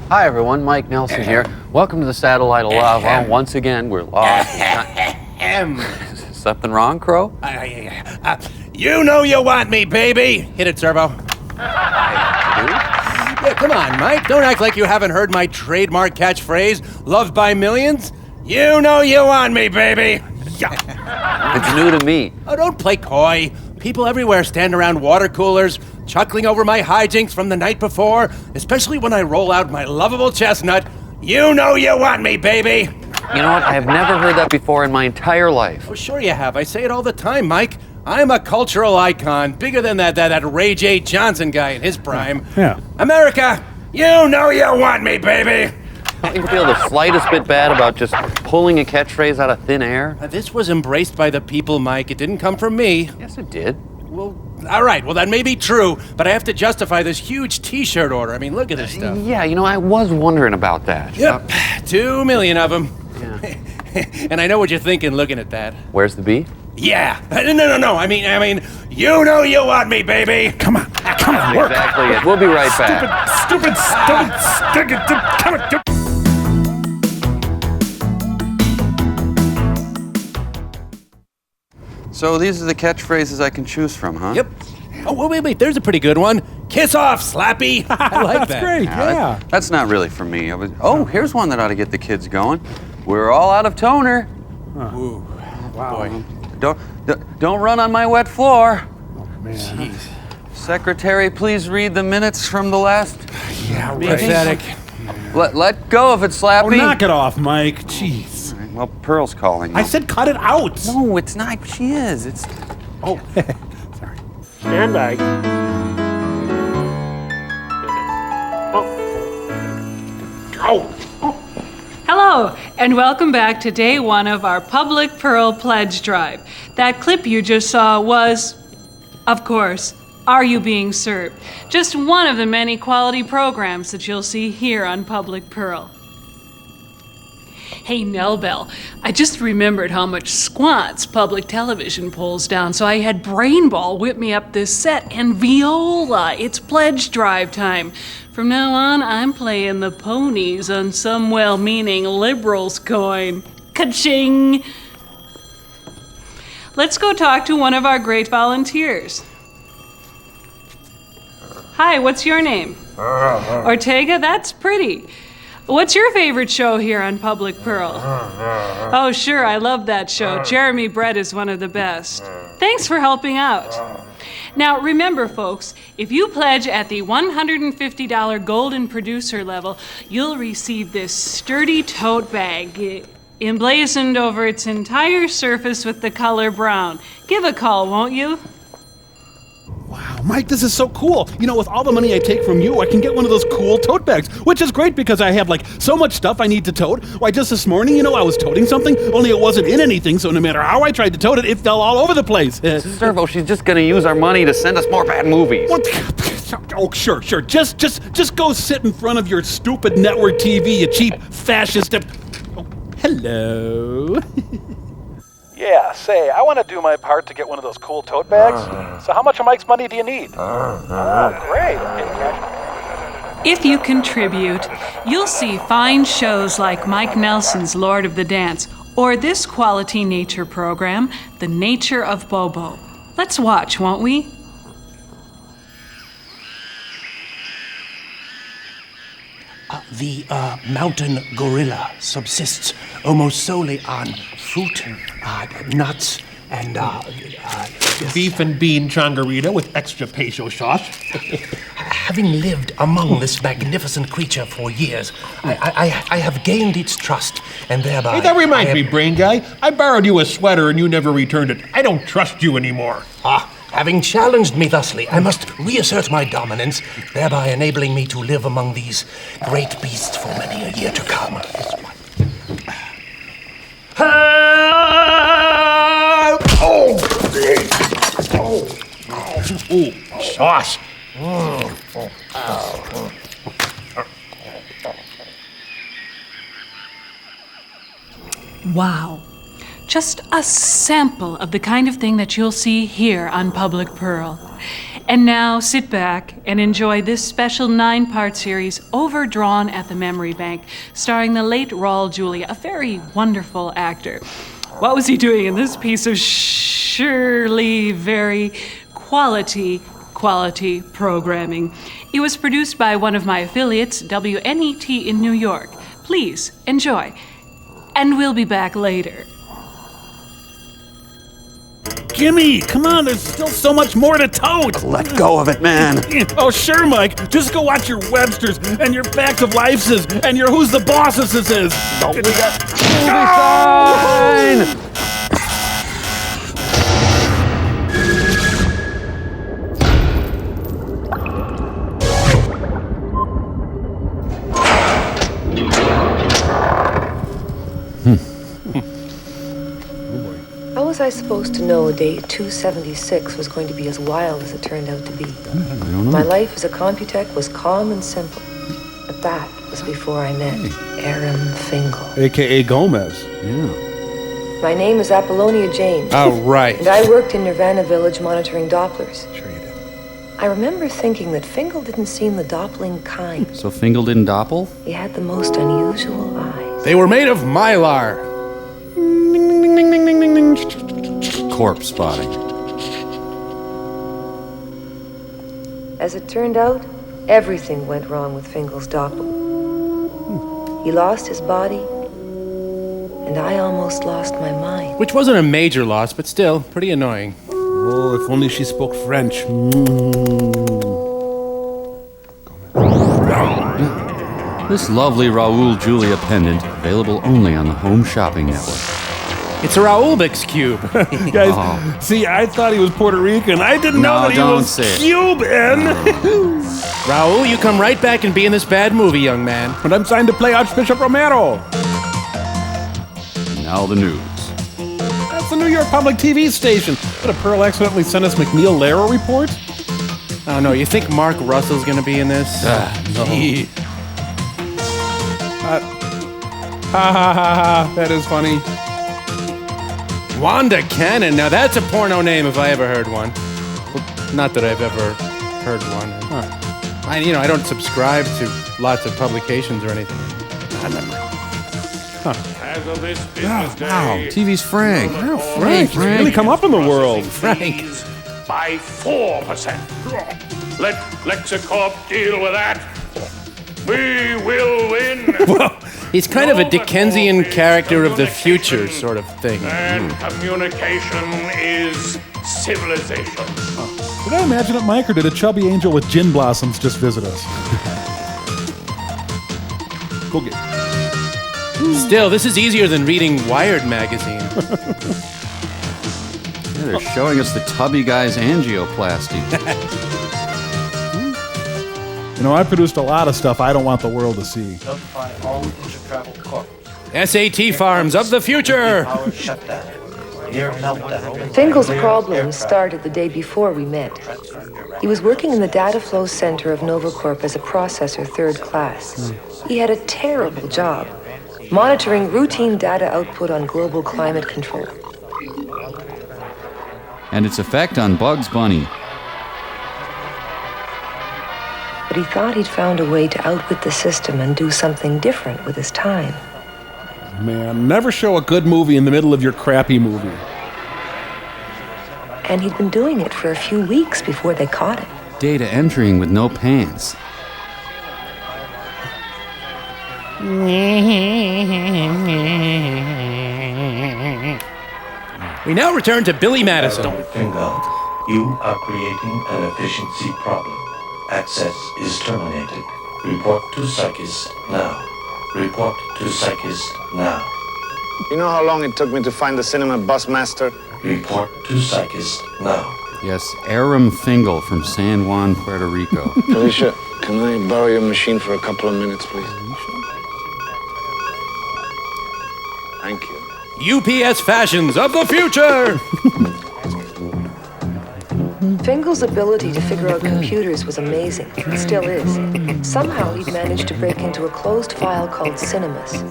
Hi everyone, Mike Nelson here. Welcome to the Satellite of Love. Once again, we're lost. Something wrong, Crow? You know you want me, baby. Hit it, Servo. Yeah, come on, Mike. Don't act like you haven't heard my trademark catchphrase, loved by millions. You know you want me, baby. It's new to me. Oh, don't play coy. People everywhere stand around water coolers, chuckling over my hijinks from the night before, especially when I roll out my lovable chestnut. You know you want me, baby. You know what? I have never heard that before in my entire life. Oh, sure you have. I say it all the time, Mike. I'm a cultural icon, bigger than that Ray J. Johnson guy in his prime. Yeah. America, you know you want me, baby. Don't you feel the slightest bit bad about just pulling a catchphrase out of thin air? This was embraced by the people, Mike. It didn't come from me. Yes, it did. Well, all right. Well, that may be true, but I have to justify this huge T-shirt order. I mean, look at this stuff. Yeah, you know, I was wondering about that. Yep, 2 million of them. Yeah. And I know what you're thinking looking at that. Where's the B? Yeah. No. I mean, you know you want me, baby. Come on, work. Exactly it. We'll be right back. Stupid. Come on. So these are the catchphrases I can choose from, huh? Yep. Oh, wait. There's a pretty good one. Kiss off, Slappy. I like that. That's great, yeah. That's not really for me. Here's one that ought to get the kids going. We're all out of toner. Ooh. Wow. Boy. Don't run on my wet floor. Man. Jeez. Secretary, please read the minutes from the last Yeah, meeting. Pathetic. Let go of it, Slappy. Oh, knock it off, Mike. Jeez. All right, well, Pearl's calling. I said cut it out. No, it's not. She is. It's. Oh, sorry. Stand by. Hello, and welcome back to day one of our Public Pearl Pledge Drive. That clip you just saw was, of course, Are You Being Served? Just one of the many quality programs that you'll see here on Public Pearl. Hey, Nell Bell, I just remembered how much squats public television pulls down, so I had Brainball whip me up this set, and Viola, it's pledge drive time. From now on, I'm playing the ponies on some well-meaning liberals coin. Ka-ching! Let's go talk to one of our great volunteers. Hi, what's your name? Ortega? That's pretty. What's your favorite show here on Public Pearl? Oh, sure, I love that show. Jeremy Brett is one of the best. Thanks for helping out. Now, remember, folks, if you pledge at the $150 Golden Producer level, you'll receive this sturdy tote bag emblazoned over its entire surface with the color brown. Give a call, won't you? Wow, Mike, this is so cool. You know, with all the money I take from you, I can get one of those cool tote bags, which is great because I have, so much stuff I need to tote. Why, just this morning, I was toting something, only it wasn't in anything, so no matter how I tried to tote it, it fell all over the place. Servo, she's just gonna use our money to send us more bad movies. What? Oh, sure. Just go sit in front of your stupid network TV, you cheap fascist. Oh, hello. Yeah, say, I want to do my part to get one of those cool tote bags. So how much of Mike's money do you need? Oh, great. Okay, cash. If you contribute, you'll see fine shows like Mike Nelson's Lord of the Dance, or this quality nature program, The Nature of Bobo. Let's watch, won't we? The mountain gorilla subsists almost solely on fruit, nuts, and Beef and bean changarita with extra peso sauce. having lived among this magnificent creature for years, I have gained its trust, and thereby... Hey, that reminds me, brain guy. I borrowed you a sweater and you never returned it. I don't trust you anymore. Having challenged me thusly, I must reassert my dominance, thereby enabling me to live among these great beasts for many a year to come. Ooh, sauce. Wow. Just a sample of the kind of thing that you'll see here on Public Pearl. And now sit back and enjoy this special 9-part series, Overdrawn at the Memory Bank, starring the late Raul Julia, a very wonderful actor. What was he doing in this piece of surely very quality programming? It was produced by one of my affiliates, WNET in New York. Please enjoy. And we'll be back later. Jimmy, come on, there's still so much more to tote. Let go of it, man. Oh, sure, Mike. Just go watch your Websters and your Facts of Life's and your Who's the Bosses is. Oh, we got movie sign! How was I supposed to know day 276 was going to be as wild as it turned out to be? I don't know. My life as a Computech was calm and simple. But that was before I met Aram Fingal. A.K.A. Gomez. Yeah. My name is Apollonia James. Oh, right. And I worked in Nirvana Village monitoring Dopplers. Sure you did. I remember thinking that Fingal didn't seem the Doppling kind. So Fingal didn't doppel? He had the most unusual eyes. They were made of mylar. Corpse spotting. As it turned out, everything went wrong with Fingal's Doppel. He lost his body, and I almost lost my mind. Which wasn't a major loss, but still pretty annoying. Oh, if only she spoke French. This lovely Raul Julia pendant, available only on the Home Shopping Network. It's a Raulbix cube. Guys, see, I thought he was Puerto Rican. I didn't know that he don't was say it. Cuban. Raul, you come right back and be in this bad movie, young man. And I'm signed to play Archbishop Romero. Now the news. That's the New York Public TV station. Did Pearl accidentally send us McNeil Lehrer report? Oh, no, you think Mark Russell's gonna be in this? Ha ha ha ha, that is funny. Wanda Cannon. Now that's a porno name if I ever heard one. Well, not that I've ever heard one. I don't subscribe to lots of publications or anything. As of this business day, Wow, TV's Frank. Frank, he's really come up in the world. Frank. by 4%. Let Lexicorp deal with that. We will win. He's kind of a Dickensian character of the future sort of thing. And communication is civilization. Did I imagine it, Mike, or did a chubby angel with gin blossoms just visit us? Go get it. Still, this is easier than reading Wired magazine. Yeah, they're showing us the tubby guy's angioplasty. You know, I produced a lot of stuff I don't want the world to see. Notify all inter-travel corps. SAT farms of the future! Power shutdown. Near meltdown. Fingal's problems started the day before we met. He was working in the data flow center of NovaCorp as a processor third class. He had a terrible job, monitoring routine data output on global climate control. And its effect on Bugs Bunny. But he thought he'd found a way to outwit the system and do something different with his time. Man, never show a good movie in the middle of your crappy movie. And he'd been doing it for a few weeks before they caught him. Data entering with no pants. We now return to Billy Madison. Fingal, you are creating an efficiency problem. Access is terminated. Report to Psychist now. Report to Psychist now. You know how long it took me to find the cinema bus master? Report to Psychist now. Yes, Aram Fingal from San Juan, Puerto Rico. Alicia, can I borrow your machine for a couple of minutes, please? Thank you. UPS fashions of the future! Fingal's ability to figure out computers was amazing. It still is. Somehow he'd managed to break into a closed file called Cinemas.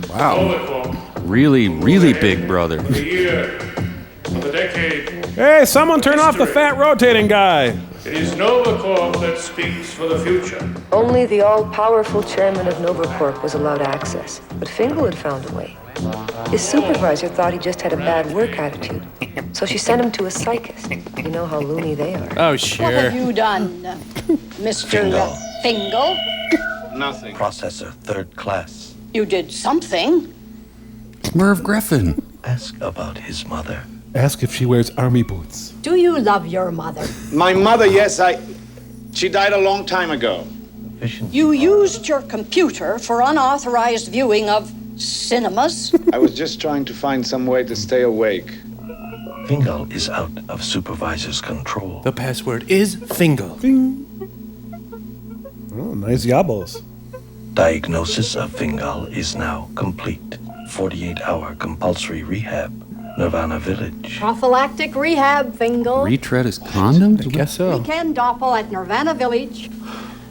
Wow. Really, really big brother. The year, of the decade, Hey, someone turn off the fat rotating guy. It is NovaCorp that speaks for the future. Only the all-powerful chairman of NovaCorp was allowed access, but Fingal had found a way. His supervisor thought he just had a bad work attitude, so she sent him to a psychist. You know how loony they are. Oh, What sure. have you done, Mr. Fingal? Nothing. Processor third class. You did something. Merv Griffin. Ask about his mother. Ask if she wears army boots. Do you love your mother? My mother, yes, She died a long time ago. You used your computer for unauthorized viewing of cinemas? I was just trying to find some way to stay awake. Fingal is out of supervisor's control. The password is Fingal. Oh, nice yabos. Diagnosis of Fingal is now complete. 48-hour compulsory rehab. Nirvana Village. Prophylactic rehab, Fingal. Retread his condoms? I guess so. Weekend doppel at Nirvana Village.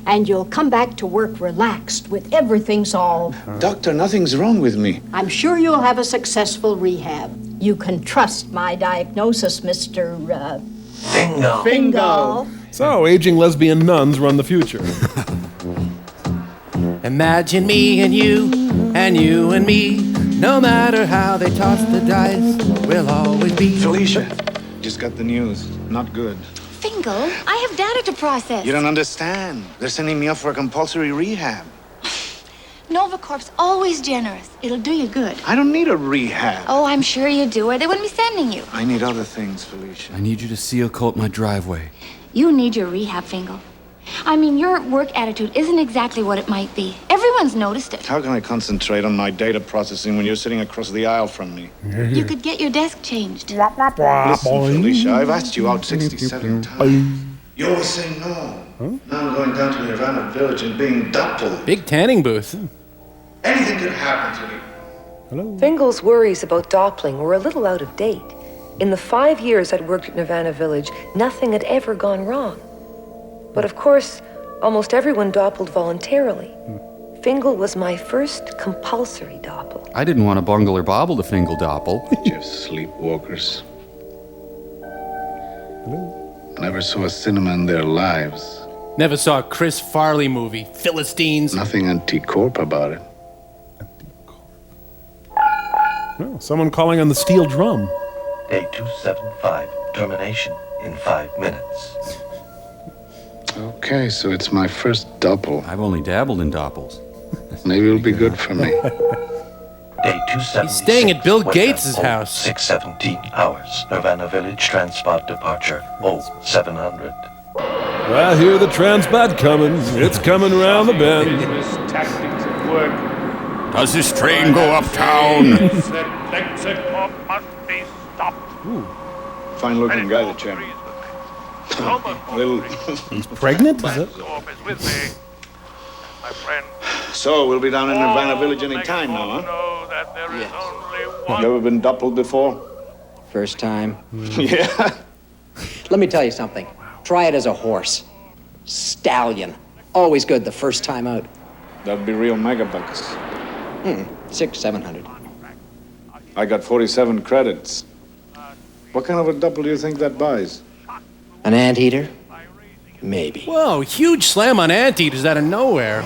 And you'll come back to work relaxed with everything solved. Doctor, nothing's wrong with me. I'm sure you'll have a successful rehab. You can trust my diagnosis, Mr. Fingal. Fingal. So, aging lesbian nuns run the future. Imagine me and you and me. No matter how they toss the dice, we'll always be. Felicia, just got the news. Not good. Fingal, I have data to process. You don't understand. They're sending me off for a compulsory rehab. NovaCorp's always generous. It'll do you good. I don't need a rehab. Oh, I'm sure you do, or they wouldn't be sending you. I need other things, Felicia. I need you to seal coat my driveway. You need your rehab, Fingal. I mean, your work attitude isn't exactly what it might be. Everyone's noticed it. How can I concentrate on my data processing when you're sitting across the aisle from me? You could get your desk changed. Listen, Felicia, I've asked you out 67 times. You always say no. Now I'm going down to Nirvana Village and being doubled. Big tanning booth. Anything could happen to me. Hello? Fingal's worries about Doppling were a little out of date. In the 5 years I'd worked at Nirvana Village, nothing had ever gone wrong. But of course, almost everyone doppled voluntarily. Fingal was my first compulsory doppel. I didn't want to bungle or bobble to Fingal doppel. Just sleepwalkers. Never saw a cinema in their lives. Never saw a Chris Farley movie. Philistines. Nothing anti-corp about it. Oh, someone calling on the steel drum. Day 275. Termination in 5 minutes. Okay, so it's my first double. I've only dabbled in doppels. Maybe it'll be good for me. Day 276. He's staying at Bill Gates' Weather, house. 6:17 hours. Nirvana Village transport departure. 0700. I hear the transport coming. It's coming around the bend. Dangerous tactics at work. Does this train go uptown? That LexaCorp must be stopped. Fine-looking guy, the chairman. Little. He's pregnant? Is it? Corp is with me. My friend. So, we'll be down in Nirvana Village any time now, huh? Know that there is only one. You ever been doubled before? First time. Yeah. Let me tell you something. Try it as a horse. Stallion. Always good the first time out. That'd be real megabucks. 600-700. I got 47 credits. What kind of a double do you think that buys? An anteater? Maybe. Whoa, huge slam on anteaters out of nowhere.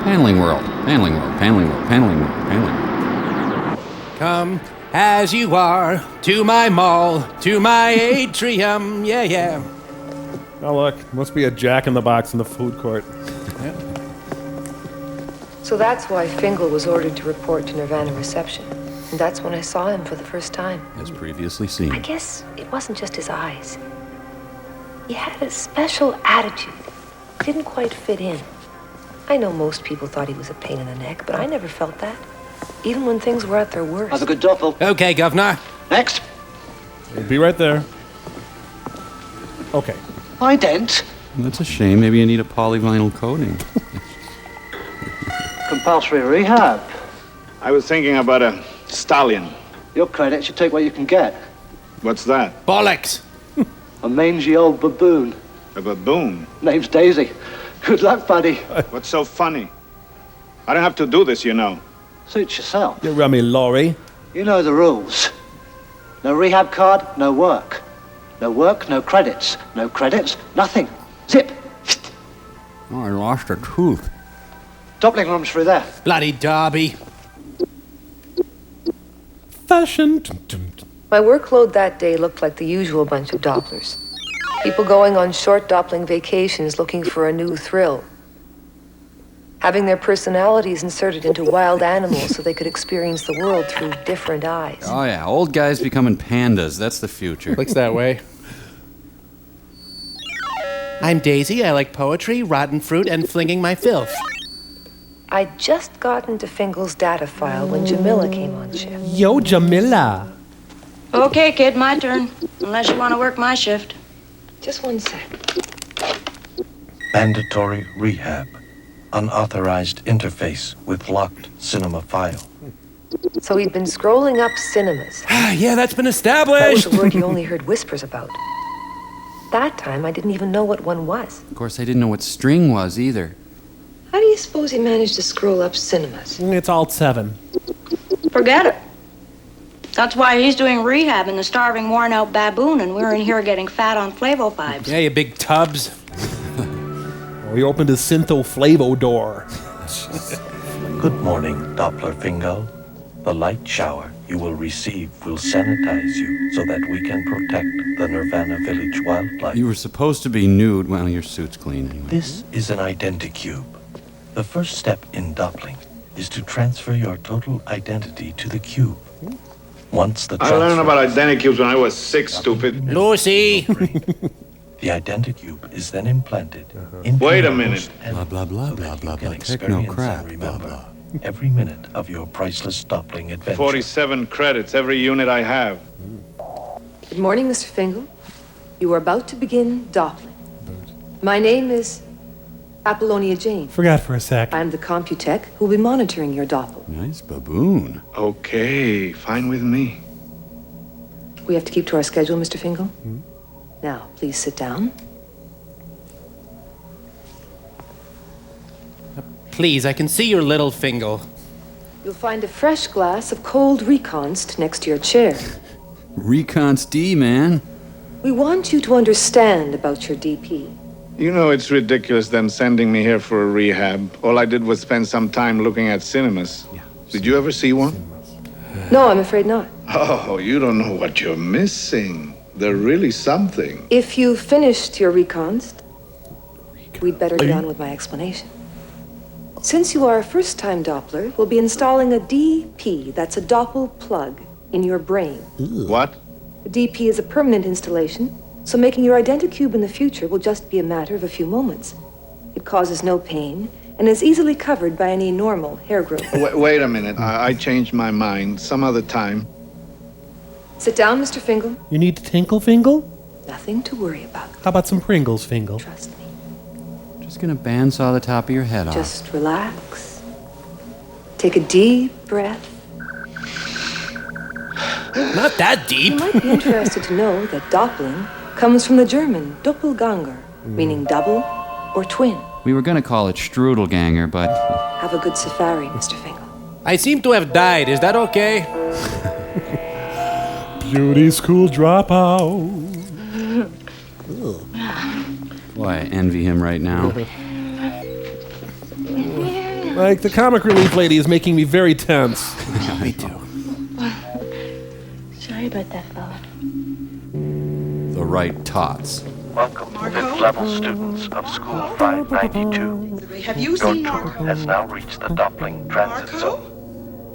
Paneling world. Paneling world. Paneling world. Paneling world. Paneling world. Come as you are to my mall, to my atrium. Yeah, yeah. Oh, look. Must be a Jack in the Box in the food court. So that's why Fingal was ordered to report to Nirvana reception. And that's when I saw him for the first time. As previously seen. I guess it wasn't just his eyes. He had a special attitude. Didn't quite fit in. I know most people thought he was a pain in the neck, but I never felt that. Even when things were at their worst. Have a good doppel. Okay, Governor. Next. We'll be right there. Okay. Ident. That's a shame. Maybe you need a polyvinyl coating. Compulsory rehab. I was thinking about a stallion. Your credits, you take what you can get. What's that? Bollocks. A mangy old baboon. A baboon? Name's Daisy. Good luck, buddy. What's so funny? I don't have to do this, you know. Suit yourself. You rummy Laurie. You know the rules. No rehab card, no work. No work, no credits. No credits, nothing. Zip. Oh, I lost a tooth. Doppling room's through there. Bloody Derby. Fashion. My workload that day looked like the usual bunch of Dopplers. People going on short Doppling vacations looking for a new thrill. Having their personalities inserted into wild animals so they could experience the world through different eyes. Oh yeah, old guys becoming pandas. That's the future. Looks that way. I'm Daisy. I like poetry, rotten fruit, and flinging my filth. I'd just gotten to Fingal's data file when Jamila came on shift. Yo, Jamila. Okay, kid, my turn. Unless you want to work my shift. Just one sec. Mandatory rehab. Unauthorized interface with locked cinema file. So he'd been scrolling up cinemas. Yeah, that's been That was established. a word you only heard whispers about. That time, I didn't even know what one was. Of course, I didn't know what string was either. How do you suppose he managed to scroll up cinemas? It's Alt 7. Forget it. That's why he's doing rehab in the starving, worn-out baboon, and we're in here getting fat on Flavo-5s. Yeah, you big tubs. Oh, he opened his Syntho Flavo door. Good morning, Doppler Fingal. The light shower you will receive will sanitize you so that we can protect the Nirvana Village wildlife. You were supposed to be nude. Well, your suit's clean anyway. This is an identicube. The first step in Doppling is to transfer your total identity to the cube. Once the I learned about identicubes when I was 6, stupid. Lucy! The identicube is then implanted into Wait a your minute. host and Blah, blah, blah, so that blah, you blah, can blah. Techno experience crap, and blah, remember blah. every minute of your priceless Doppling adventure. 47 credits, every unit I have. Good morning, Mr. Fingal. You are about to begin Doppling. My name is Apollonia Jane. Forgot for a sec. I'm the Computech who will be monitoring your Doppel. Nice baboon. Okay, fine with me. We have to keep to our schedule, Mr. Fingal. Now, please sit down. Please, I can see your little Fingal. You'll find a fresh glass of cold Reconst next to your chair. MSTie, man. We want you to understand about your DP. You know it's ridiculous them sending me here for a rehab. All I did was spend some time looking at cinemas. Did you ever see one? No, I'm afraid not. Oh, you don't know what you're missing. They're really something. If you've finished your Reconst, we'd better get on with my explanation. Since you are a first-time Doppler, we'll be installing a DP, that's a Doppel plug, in your brain. What? The DP is a permanent installation, so making your identicube in the future will just be a matter of a few moments. It causes no pain and is easily covered by any normal hair growth. Wait a minute. I changed my mind. Some other time. Sit down, Mr. Fingal. You need to tinkle, Fingal? Nothing to worry about. How about some Pringles, Fingal? Trust me. Just gonna bandsaw the top of your head off. Just relax. Take a deep breath. Not that deep. You might be interested to know that Doppling comes from the German Doppelganger, meaning double or twin. We were gonna call it Strudelganger, but... Have a good safari, Mr. Fingal. I seem to have died. Is that okay? Beauty school dropout. Boy, I envy him right now. Like, the comic relief lady is making me very tense. Yeah, me too. Sorry about that, fella. The right tots. Welcome, mid-level students of School 592. Have you Your seen tour Marco? has now reached the Doppling transit zone.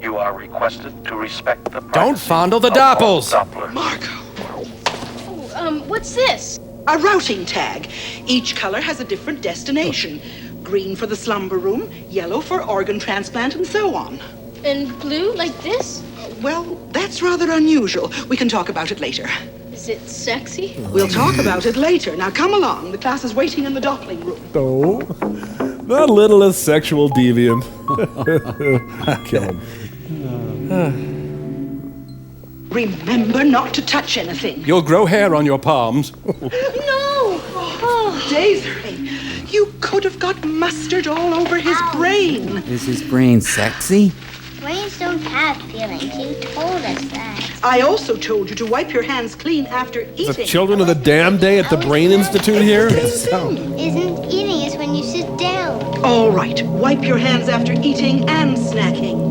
You are requested to respect the Don't fondle the of all Doppels. Dopplers. What's this? A routing tag. Each color has a different destination. Green for the slumber room, yellow for organ transplant, and so on. And blue, like this? Well, that's rather unusual. We can talk about it later. Is it sexy? We'll talk about it later. Now come along. The class is waiting in the Doppling room. No. Not littlest sexual deviant. Kill him. Remember not to touch anything. You'll grow hair on your palms. No! Oh, Daisy, you could have got mustard all over his brain. Is his brain sexy? Brains don't have feelings. You told us that. I also told you to wipe your hands clean after eating. The children of the damn day at the Brain Institute here? Isn't eating is when you sit down. All right, wipe your hands after eating and snacking.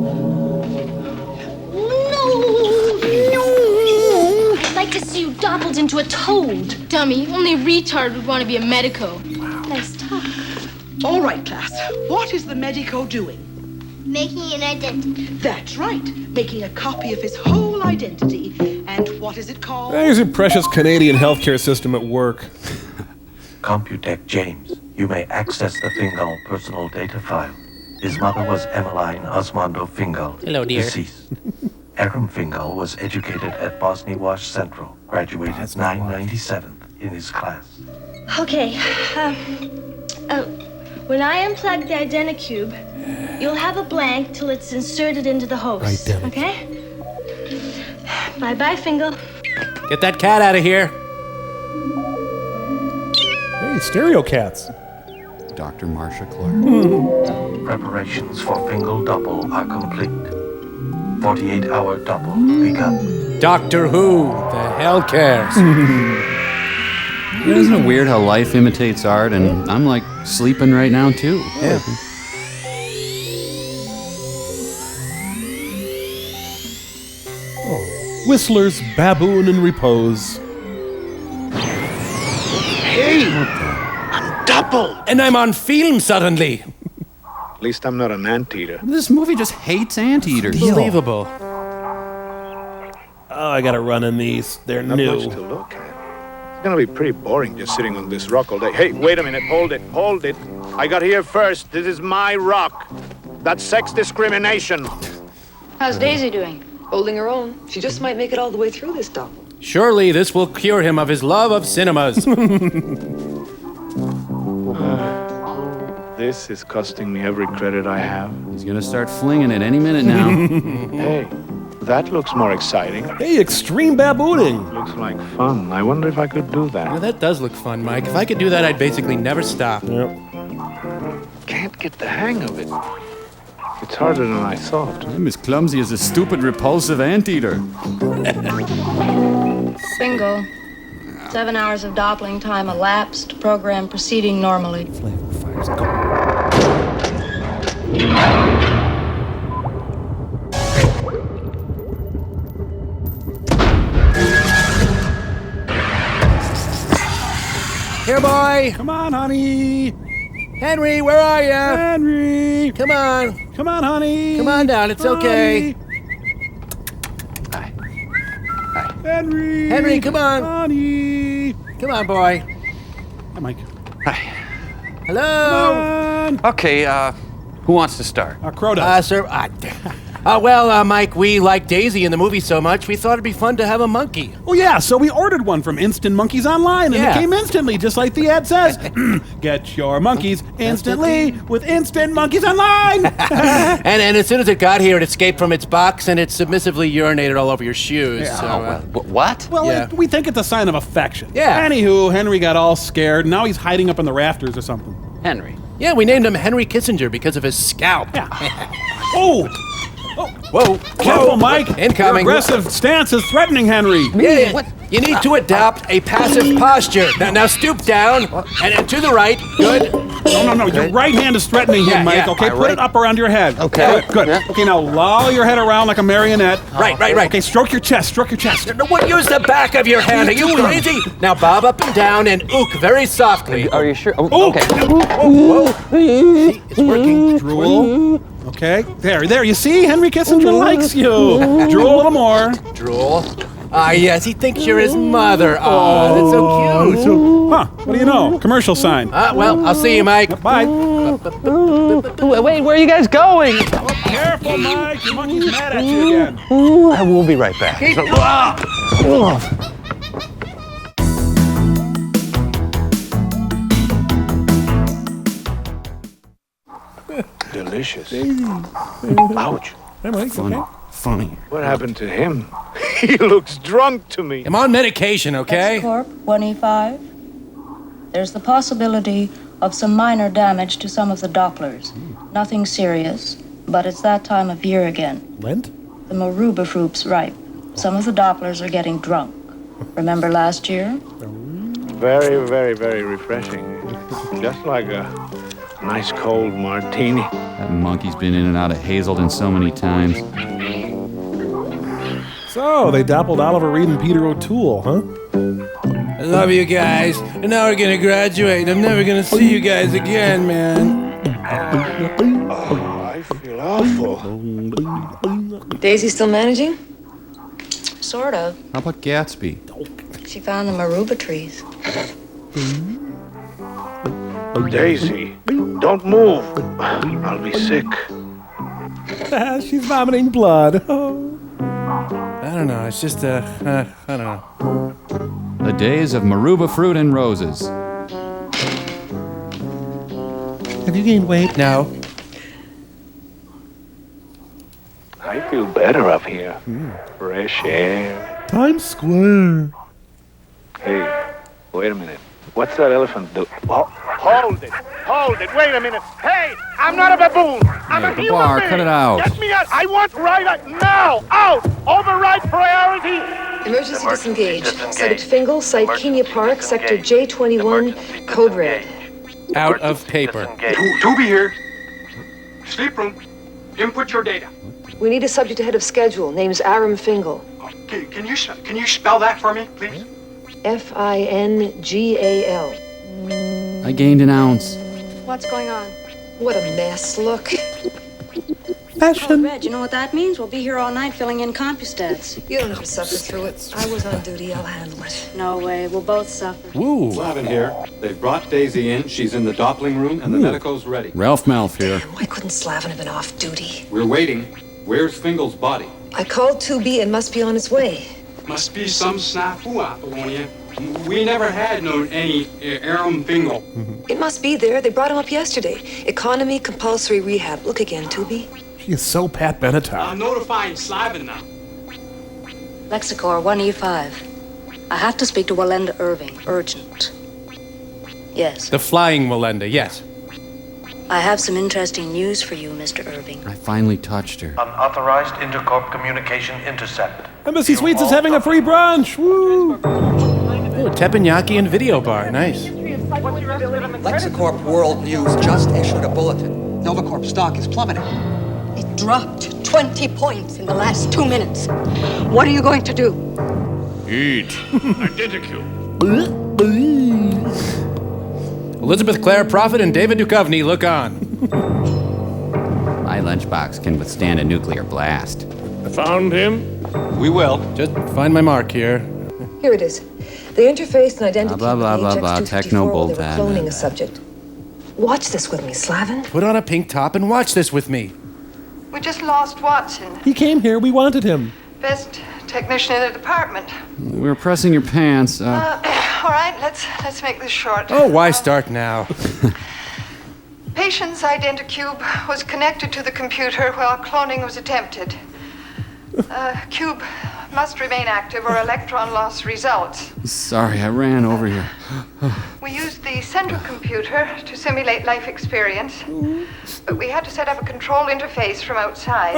I'd like to see you doppled into a toad. Dummy, only a retard would want to be a medico. Nice talk. All right, class. What is the medico doing? Making an identity. That's right. Making a copy of his whole identity. And what is it called? There's your precious Canadian healthcare system at work. Computech James, you may access the Fingal personal data file. His mother was Emmeline Osmondo Fingal. Hello, dear. Deceased. Aram Fingal was educated at Bosnia Wash Central, graduated 997th in his class. Okay. When I unplug the Identicube, you'll have a blank till it's inserted into the host. Okay? Bye-bye, Fingal. Get that cat out of here. Hey, stereo cats. Dr. Marcia Clark. Preparations for Fingal Double are complete. 48-hour double begun. Doctor Who, the hell cares? Isn't it weird how life imitates art, and I'm like sleeping right now too. Yeah. Whistler's Baboon in Repose. Hey! I'm double! And I'm on film suddenly. At least I'm not an anteater. This movie just hates anteaters. Unbelievable. Oh, I gotta run in these. They're Not new. much to look at. It's gonna be pretty boring just sitting on this rock all day. Hey, wait a minute. Hold it. Hold it. I got here first. This is my rock. That's sex discrimination. How's Daisy doing? Holding her own. She just might make it all the way through this double. Surely this will cure him of his love of cinemas. This is costing me every credit I have. He's gonna start flinging it any minute now. Hey, that looks more exciting. Hey, extreme babooning. Looks like fun. I wonder if I could do that. Well, that does look fun, Mike. If I could do that, I'd basically never stop. Yep. Can't get the hang of it. It's harder than I thought. I'm as clumsy as a stupid, repulsive anteater. Bingo. 7 hours of doppling time elapsed. Program proceeding normally. Here, boy. Come on, honey. Henry, where are you? Henry. Come on. Come on, honey. Come on down. It's okay. Henry. Henry, come on. Honey. Come on, boy. Hi, Mike. Hello. Okay, who wants to start? Crow does. Sir. Mike, we like Daisy in the movie so much, we thought it'd be fun to have a monkey. Oh, yeah, so we ordered one from Instant Monkeys Online, and Yeah. it came instantly, just like the ad says. Get your monkeys instantly with Instant Monkeys Online! And as soon as it got here, it escaped from its box, and it submissively urinated all over your shoes. Yeah. So, What? Well, Yeah. we think it's a sign of affection. Yeah. Anywho, Henry got all scared. Now he's hiding up in the rafters or something. Henry. yeah, we named him Henry Kissinger because of his scalp. Yeah. Oh! Whoa. Careful, Mike! Incoming. Your aggressive stance is threatening Henry. Yeah, what? You need to adopt a passive posture. Now stoop down and to the right. Good. No. Your right hand is threatening him, Yeah, Mike. yeah. Okay, My put right- it up around your head. Okay. Good. Yeah. Okay, now loll your head around like a marionette. Right. Okay, stroke your chest. What? Use the back of your hand. Are you crazy? Now bob up and down and ook very softly. Are you sure? Oh, Oh. okay. Whoa. See, it's working. Drool. Okay, there. You see, Henry Kissinger likes you. Drool a little more. Drool. Yes, he thinks you're his mother. Oh, that's so cute. Huh, what do you know? Commercial sign. Well, I'll see you, Mike. Bye. Wait, where are you guys going? Careful, Mike. Your monkey's mad at you again. I will be right back. Delicious. Ouch. Hey, Mike, okay? Funny. What happened to him? He looks drunk to me. I'm on medication, okay? Corp 1E5. There's the possibility of some minor damage to some of the Dopplers. Nothing serious, but it's that time of year again. Lent? The Maruba fruit's ripe. Some of the Dopplers are getting drunk. Remember last year? Very, very, very refreshing. Just like a nice cold martini. That monkey's been in and out of Hazelden so many times. So, they doppled Oliver Reed and Peter O'Toole, huh? I love you guys. And now we're gonna graduate. I'm never gonna see you guys again, man. I feel awful. Daisy still managing? Sort of. How about Gatsby? She found the Maruba trees. Daisy, don't move. I'll be sick. She's vomiting blood. I don't know. It's just I don't know. The days of Maruba fruit and roses. Have you gained weight? No. I feel better up here. Fresh air. Times Square. Hey, wait a minute. What's that elephant do? Oh, hold it. Hold it. Wait a minute. Hey, I'm not a baboon. I'm a the human bar, being. cut it out. Get me out. I want right now. Out. Override priority. Emergency disengage. Subject Fingal, Site Kenya Park, Sector J21, Code Red. Out of paper. Toby here. Sleep room. Input your data. We need a subject ahead of schedule. Name's Aram Fingal. Can you spell that for me, please? Fingal. I gained an ounce. What's going on? What a mess. Look. Oh, Red, you know what that means? We'll be here all night filling in CompuStats. You don't have to suffer through it. I was on duty. I'll handle it. No way. We'll both suffer. Woo. Slavin here. They've brought Daisy in. She's in the Doppling room, and the medico's ready. Ralph Malf here. Why couldn't Slavin have been off duty? We're waiting. Where's Fingal's body? I called 2B and must be on its way. Must be some snafu, Apollonia. We never had known any Aram Fingal. It must be there. They brought him up yesterday. Economy compulsory rehab. Look again, 2B. She is so Pat Benatar. I'm notifying Slavin now. Lexicor 1E5. I have to speak to Walenda Irving. Urgent. Yes. The flying Walenda, yes. I have some interesting news for you, Mr. Irving. I finally touched her. Unauthorized intercorp communication intercept. Embassy Suites is having a free brunch. Woo! Oh, teppanyaki and video bar. Nice. Lexicorp World News just issued a bulletin. Novacorp stock is plummeting. It dropped 20 points in the last 2 minutes. What are you going to do? Eat. Identical. Elizabeth Clare Prophet and David Duchovny, look on. My lunchbox can withstand a nuclear blast. I found him. We will. Just find my mark here. Here it is. The interface and identity Blah, blah, blah, blah, HX254 techno while they were bulltat. cloning a subject. Watch this with me, Slavin. Put on a pink top and watch this with me. We just lost Watson. He came here. We wanted him. Best technician in the department. We were pressing your pants. All right, let's make this short. Oh, why start now? Patient's identicube was connected to the computer while cloning was attempted. Cube must remain active or electron loss results. Sorry, I ran over here. We used the central computer to simulate life experience, but we had to set up a control interface from outside.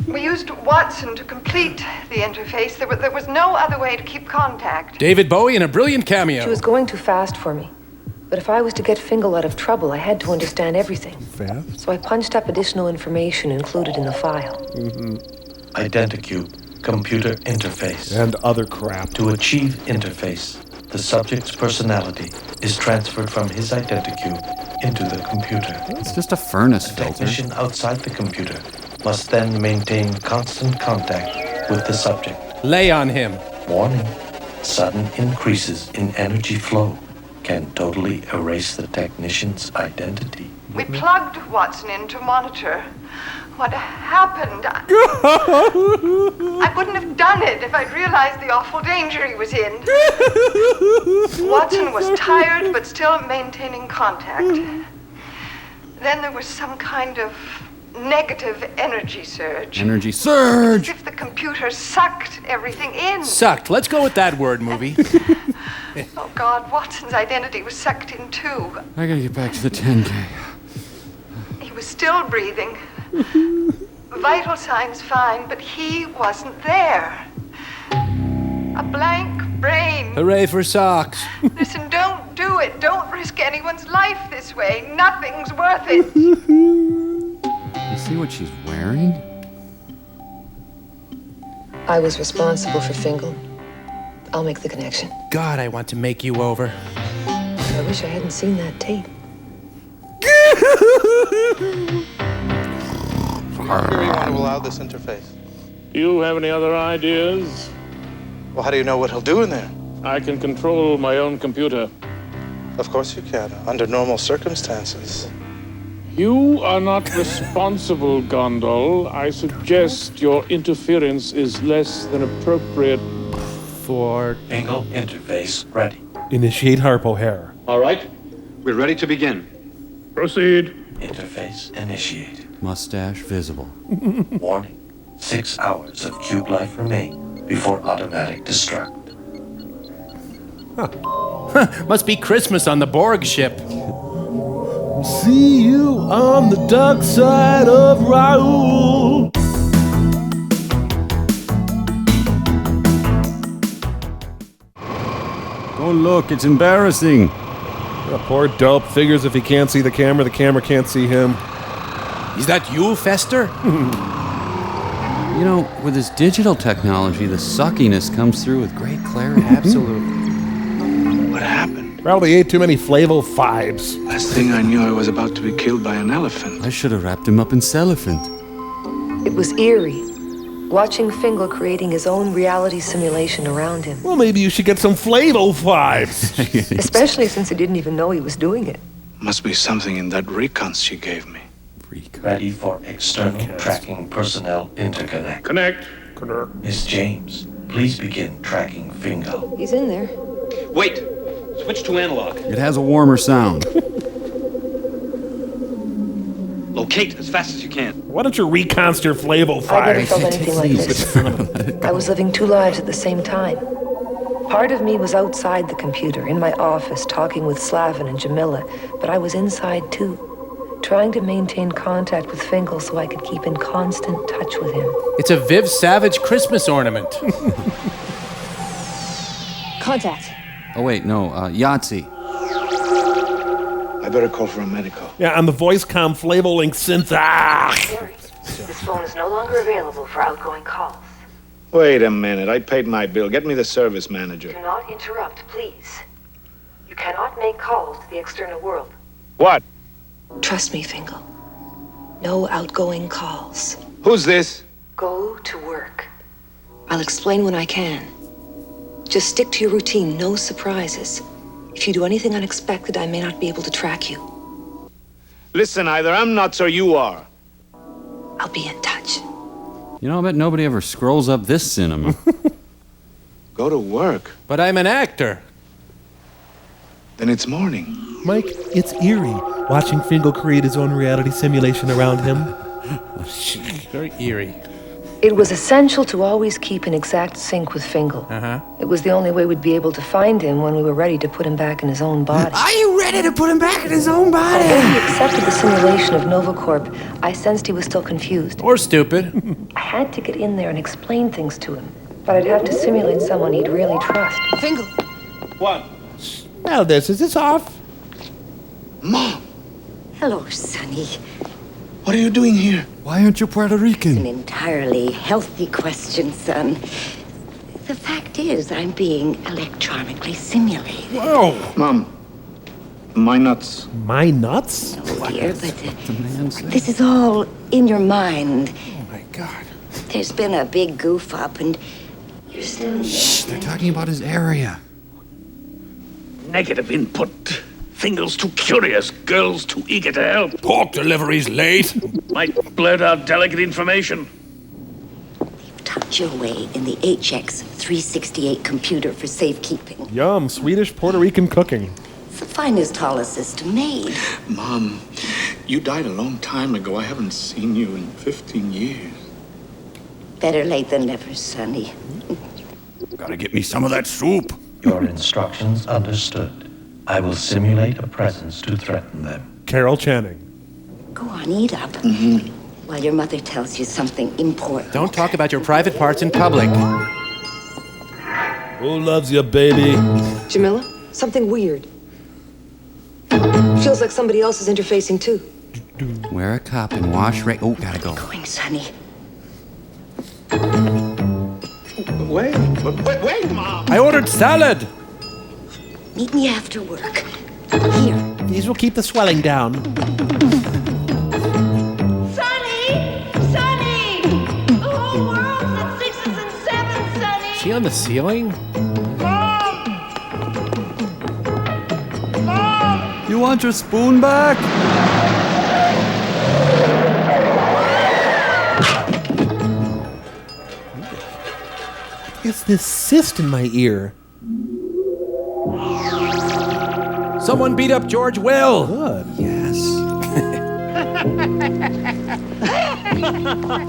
We used Watson to complete the interface. There was no other way to keep contact. David Bowie in a brilliant cameo. She was going too fast for me. But if I was to get Fingal out of trouble, I had to understand everything. Fast? So I punched up additional information included in the file. Identicube, computer interface. And other crap. To achieve interface, the subject's personality is transferred from his identicube into the computer. It's just a furnace The filter. technician outside the computer must then maintain constant contact with the subject. Lay on him. Warning, sudden increases in energy flow can totally erase the technician's identity. We plugged Watson in to monitor. What happened? I wouldn't have done it if I'd realized the awful danger he was in. Watson was tired, but still maintaining contact. Then there was some kind of negative energy surge. Energy surge! As if the computer sucked everything in. Sucked. Let's go with that word, movie. Oh, God, Watson's identity was sucked in too. I gotta get back to the 10K. He was still breathing. Vital signs fine, but he wasn't there. A blank brain. Hooray for socks. Listen, don't do it. Don't risk anyone's life this way. Nothing's worth it. You see what she's wearing? I was responsible for Fingal. I'll make the connection. God, I want to make you over. I wish I hadn't seen that tape. How do you want to allow this interface? Do you have any other ideas? Well, how do you know what he'll do in there? I can control my own computer. Of course you can, under normal circumstances. You are not responsible, Gondol. I suggest your interference is less than appropriate for... Fingal interface ready. Initiate Harpo hair. All right, we're ready to begin. Proceed. Interface initiated. Mustache visible. Warning. 6 hours of cube life remain before automatic destruct. Must be Christmas on the Borg ship. See you on the dark side of Raoul. Oh, look, it's embarrassing. The poor dope figures if he can't see the camera can't see him. Is that you, Fester? You know, with this digital technology, the suckiness comes through with great clarity. Absolutely. What happened? Probably ate too many Flavo 5s. Last thing I knew, I was about to be killed by an elephant. I should have wrapped him up in cellophane. It was eerie, watching Fingal creating his own reality simulation around him. Well, maybe you should get some Flavo 5s. Especially since he didn't even know he was doing it. Must be something in that recons she gave me. Ready for external tracking personnel interconnect. Connect. Miss James, please begin tracking Fingal. He's in there. Wait! Switch to analog. It has a warmer sound. Locate as fast as you can. Why don't you reconst your Flavo 5s? I never felt anything like this. I was living two lives at the same time. Part of me was outside the computer, in my office, talking with Slavin and Jamila, but I was inside too, trying to maintain contact with Fingal so I could keep in constant touch with him. It's a Viv Savage Christmas ornament. Contact. Oh, wait, no, Yahtzee. I better call for a medical. Yeah, on the Voicecom Flavo Link synth. This phone is no longer available for outgoing calls. Wait a minute, I paid my bill. Get me the service manager. Do not interrupt, please. You cannot make calls to the external world. What? Trust me, Fingal. No outgoing calls. Who's this? Go to work. I'll explain when I can. Just stick to your routine, no surprises. If you do anything unexpected, I may not be able to track you. Listen, either I'm nuts or you are. I'll be in touch. You know, I bet nobody ever scrolls up this cinema. Go to work. But I'm an actor. Then it's morning. Mike, it's eerie watching Fingal create his own reality simulation around him. Very eerie. It was essential to always keep in exact sync with Fingal. It was the only way we'd be able to find him when we were ready to put him back in his own body. Are you ready to put him back in his own body? Although he accepted the simulation of NovaCorp, I sensed he was still confused. Or stupid. I had to get in there and explain things to him, but I'd have to simulate someone he'd really trust. Fingal! What? Now is this off? Mom! Hello, Sonny. What are you doing here? Why aren't you Puerto Rican? An entirely healthy question, son. The fact is, I'm being electronically simulated. Whoa! Mom, my nuts. My nuts? No, dear, but this is all in your mind. Oh, my God. There's been a big goof up, and you're still... Shh, they're talking about his area. Negative input. Fingal's too curious, girl's too eager to help. Pork delivery's late. Might blurt out delicate information. Tucked your way in the HX 368 computer for safekeeping. Yum, Swedish Puerto Rican cooking. It's the finest Hollow system made. Mom, you died a long time ago. I haven't seen you in 15 years. Better late than never, Sonny. Gotta get me some of that soup. Your instructions understood. I will simulate a presence to threaten them. Carol Channing. Go on, eat up. While your mother tells you something important. Don't talk about your private parts in public. Who loves you, baby? Jamila, something weird. Feels like somebody else is interfacing too. Wear a cup and wash right. Oh, gotta go. Going, Sonny. Wait, Mom! I ordered salad! Meet me after work. Here. These will keep the swelling down. Sonny! Sonny! The whole world's at 6s and 7s, Sonny! Is she on the ceiling? You want your spoon back? It's this cyst in my ear. Someone beat up George Will! Good. Yes.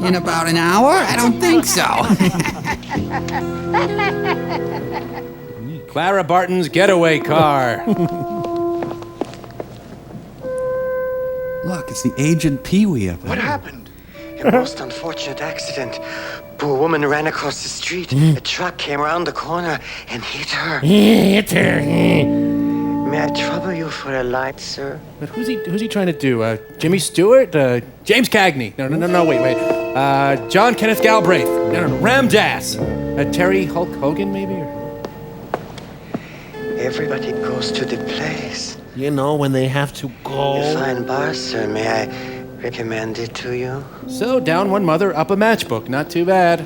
In about an hour? I don't think so. Clara Barton's getaway car. Look, it's the aged Pee-wee up there. What happened? A most unfortunate accident. Poor woman ran across the street. A truck came around the corner and hit her. Hit her. May I trouble you for a light, sir? But who's he trying to do? Jimmy Stewart? James Cagney? No, wait. John Kenneth Galbraith? No, Ram Dass? Terry Hulk Hogan, maybe? Everybody goes to the place. You know, when they have to go. A fine bar, sir. May I recommend it to you? So, down one mother, up a matchbook. Not too bad.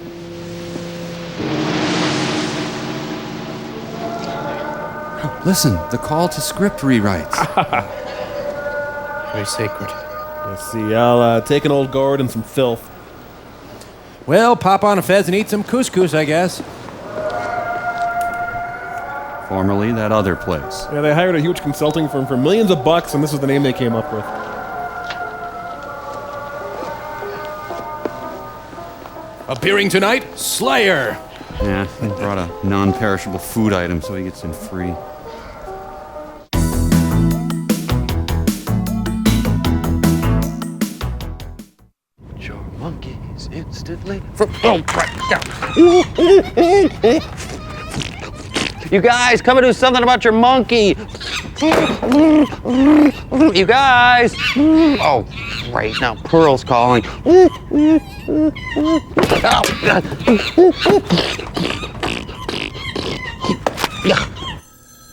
Listen, the call to script rewrites. Very sacred. Let's see, I'll take an old gourd and some filth. Well, pop on a fez and eat some couscous, I guess. Formerly that other place. Yeah, they hired a huge consulting firm for millions of bucks, and this is the name they came up with. Appearing tonight, Slayer. Yeah, he brought a non-perishable food item so he gets in free. Your monkeys instantly. You guys, come and do something about your monkey. You guys. Oh, great. Now Pearl's calling.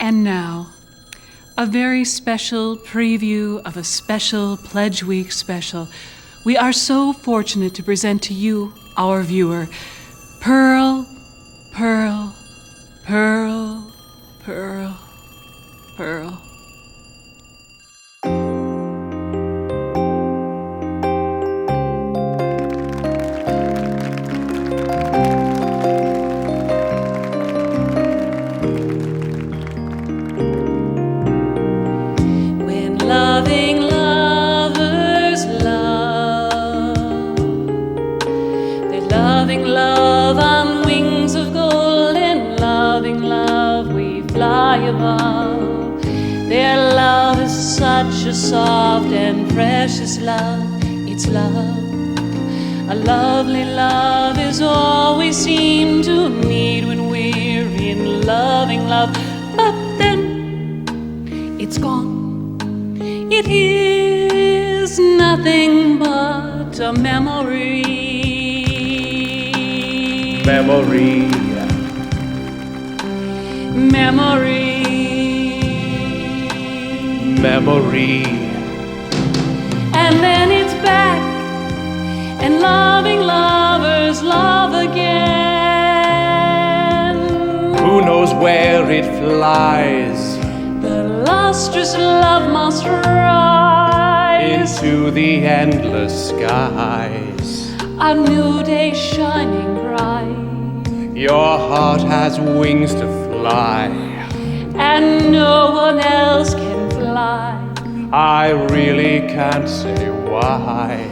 And now, a very special preview of a special Pledge Week special. We are so fortunate to present to you, our viewer, Pearl, Pearl, Pearl, Pearl, Pearl. When loving lovers love, they're loving love on wings of gold, and loving love we fly above. Their love is such a soft and precious love. It's love. A lovely love is all we seem to need when we're in loving love. But then it's gone. It is nothing but a memory. Memory. Memory. Memory. And then it's back, and loving lovers love again. Who knows where it flies? The lustrous love must rise Into the endless skies. a new day shining bright, Your heart has wings to fly. and no one else can fly. I really can't say why.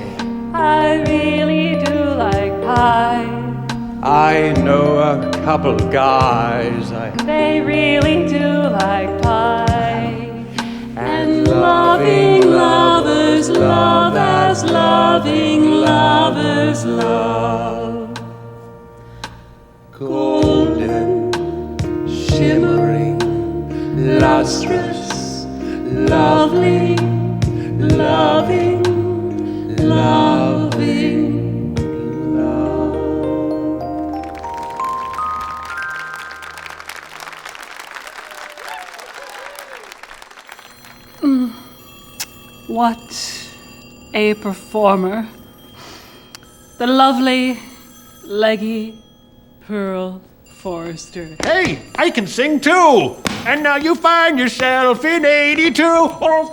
I really do like pie. I I know a couple guys. They really do like pie. And loving lovers love as loving lovers love. Golden, shimmering, lustrous, lovely, loving, loving love. What a performer. The lovely, leggy Pearl Forrester. Hey, I can sing too! And now you find yourself in 82. Oh.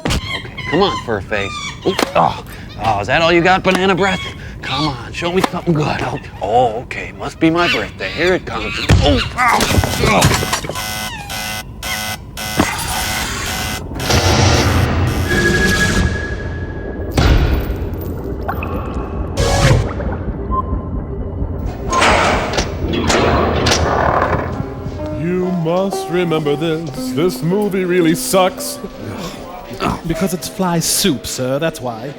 Come on, fur face. Oh, is that all you got, banana breath? Come on, show me something good. Oh, okay, must be my birthday. Here it comes. Oh, ow. You must remember this. This movie really sucks. Because it's fly soup, sir, that's why.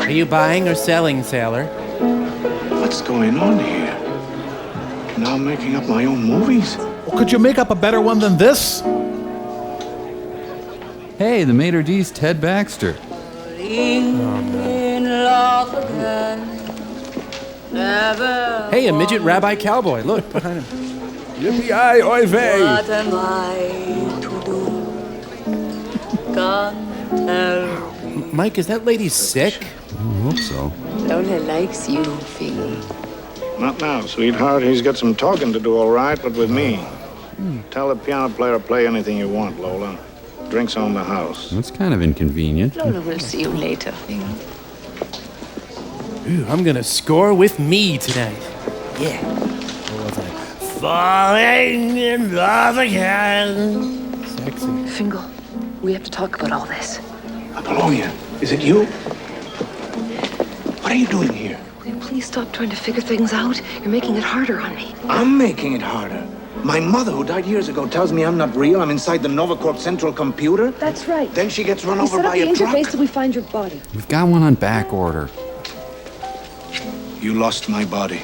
Are you buying or selling, sailor? What's going on here? Now I'm making up my own movies? Well, could you make up a better one than this? Hey, the Maitre D's Ted Baxter. Hey, a midget rabbi cowboy. Look, behind him. Yippee-yi, oy vey. What am I to do? Can't tell. Mike, is that lady sick? I hope so. Lola likes you, Phil. Not now, sweetheart. He's got some talking to do, all right, but with me. Tell the piano player to play anything you want, Lola. Drinks on the house. That's kind of inconvenient. Lola will see you later, Phil. Ooh, I'm gonna score with me tonight. Yeah. What was I? Falling in love again. Sexy. Fingal, we have to talk about all this. Apollonia, is it you? What are you doing here? Will you please stop trying to figure things out? You're making it harder on me. I'm making it harder. My mother, who died years ago, tells me I'm not real. I'm inside the Novacorp central computer. That's right. Then she gets run We over set up by the a truck. interface till we find your body. We've got one on back order. You lost my body.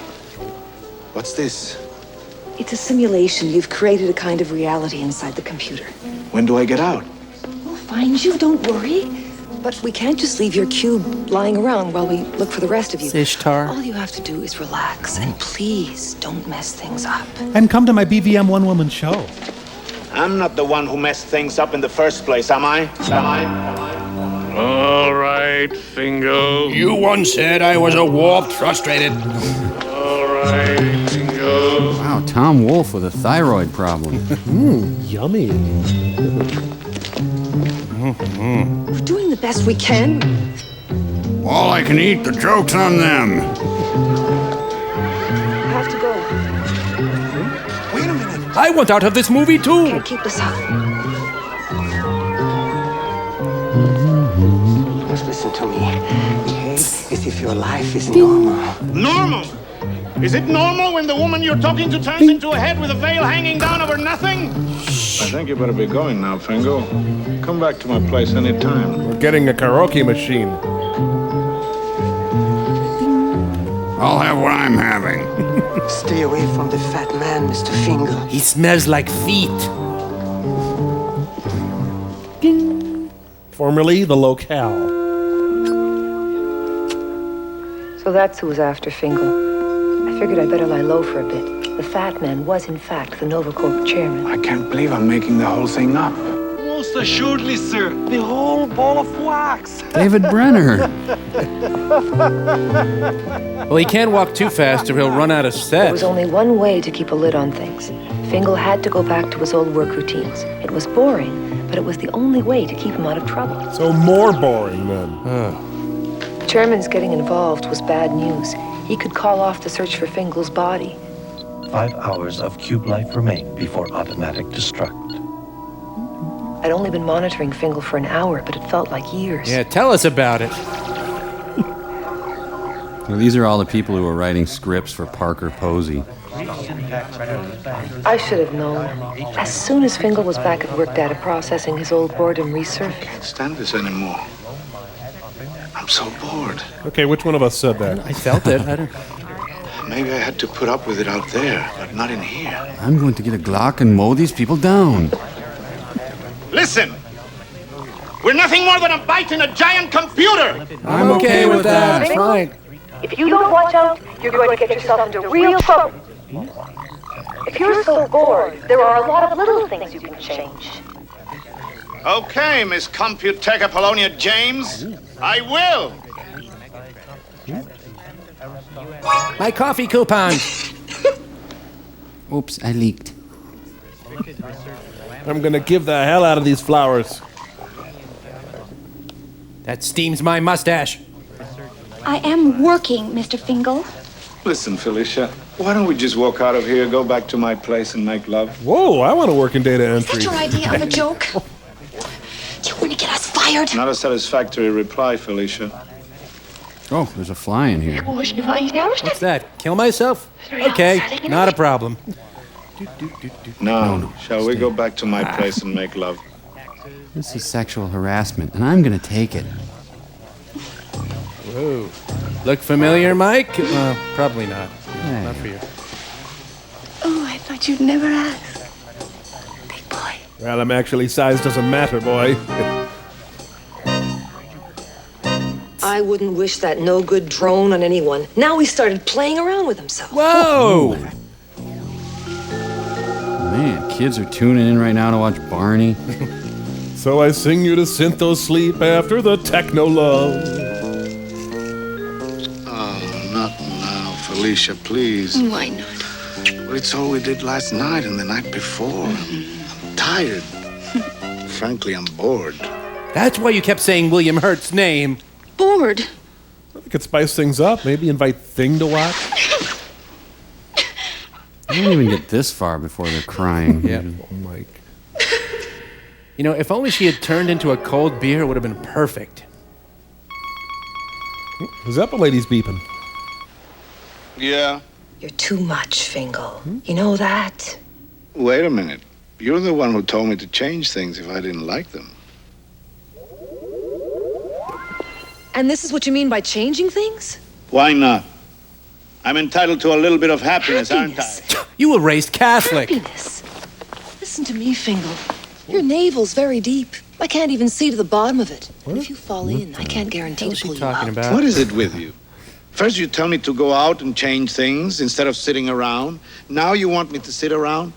What's this? It's a simulation. You've created a kind of reality inside the computer. When do I get out? We'll find you, don't worry. But we can't just leave your cube lying around while we look for the rest of you. Ishtar. All you have to do is relax, and please don't mess things up. And come to my BVM one-woman show. I'm not the one who messed things up in the first place, am I? All right, Fingo. You once said I was a warped, frustrated. All right, Fingo. Wow, Tom Wolfe with a thyroid problem. Yummy. We're doing the best we can. All I can eat, the joke's on them. I have to go. Wait a minute. I want out of this movie too. Can't keep this up. You must listen to me. Behave as if your life is normal. Normal? Is it normal when the woman you're talking to turns into a head with a veil hanging down over nothing? I think you better be going now, Fingo. Come back to my place anytime. We're getting a karaoke machine. I'll have what I'm having. Stay away from the fat man, Mr. Fingal. He smells like feet. Formerly the locale. So that's who was after Fingal. I figured I'd better lie low for a bit. The fat man was, in fact, the Novacorp chairman. I can't believe I'm making the whole thing up. Most assuredly, sir. The whole ball of wax. David Brenner. Well, he can't walk too fast or he'll run out of There set. was only one way to keep a lid on things. Fingal had to go back to his old work routines. It was boring, but it was the only way to keep him out of trouble. So more boring then. The chairman's getting involved was bad news. He could call off the search for Fingal's body. 5 hours of cube life remain before automatic destruct. I'd only been monitoring Fingal for an hour, but it felt like years. Yeah, tell us about it. Well, these are all the people who are writing scripts for Parker Posey. I should have known. As soon as Fingal was back at work data processing, his old boredom resurfaced. I can't stand this anymore. I'm so bored. Okay, which one of us said that? I felt it. I don't... Maybe I had to put up with it out there, but not in here. I'm going to get a Glock and mow these people down. Listen! We're nothing more than a bite in a giant computer! I'm okay with that. It's fine. If you don't watch out, you're going to get yourself into real trouble. If you're so bored, there are a lot of little things you can change. Okay, Miss Computech Apollonia James. I will! My coffee coupon. Oops, I leaked. I'm gonna give the hell out of these flowers. That steams my mustache. I am working, Mr. Fingal. Listen, Felicia, why don't we just walk out of here, go back to my place, and make love? Whoa, I want to work in data entry. Is that your idea of a joke? You want to get us fired? Not a satisfactory reply, Felicia. Oh, there's a fly in here. What's that? Kill myself? Okay, not a problem. No. Shall we go back to my place and make love? This is sexual harassment, and I'm going to take it. Whoa. Look familiar, Mike? Probably not. Hey. Not for you. Oh, I thought you'd never ask. Big boy. Well, I'm actually size doesn't matter, boy. I wouldn't wish that no-good drone on anyone. Now he started playing around with himself. Whoa! Man, kids are tuning in right now to watch Barney. So I sing you to syntho sleep after the techno love. Oh, not now, Felicia, please. Why not? Well, it's all we did last night and the night before. I'm tired. Frankly, I'm bored. That's why you kept saying William Hurt's name. Bored. We could spice things up. Maybe invite Thing to watch. I don't even get this far before they're crying. Yeah. Oh, Mike. You know, if only she had turned into a cold beer, it would have been perfect. The Zeppa lady's beeping. Yeah? You're too much, Fingal. You know that? Wait a minute. You're the one who told me to change things if I didn't like them. And this is what you mean by changing things? Why not? I'm entitled to a little bit of happiness, aren't I? You were raised Catholic. Happiness. Listen to me, Fingal. Your navel's very deep. I can't even see to the bottom of it. And if you fall in, I can't guarantee to pull you out. What is it with you? First you tell me to go out and change things instead of sitting around. Now you want me to sit around?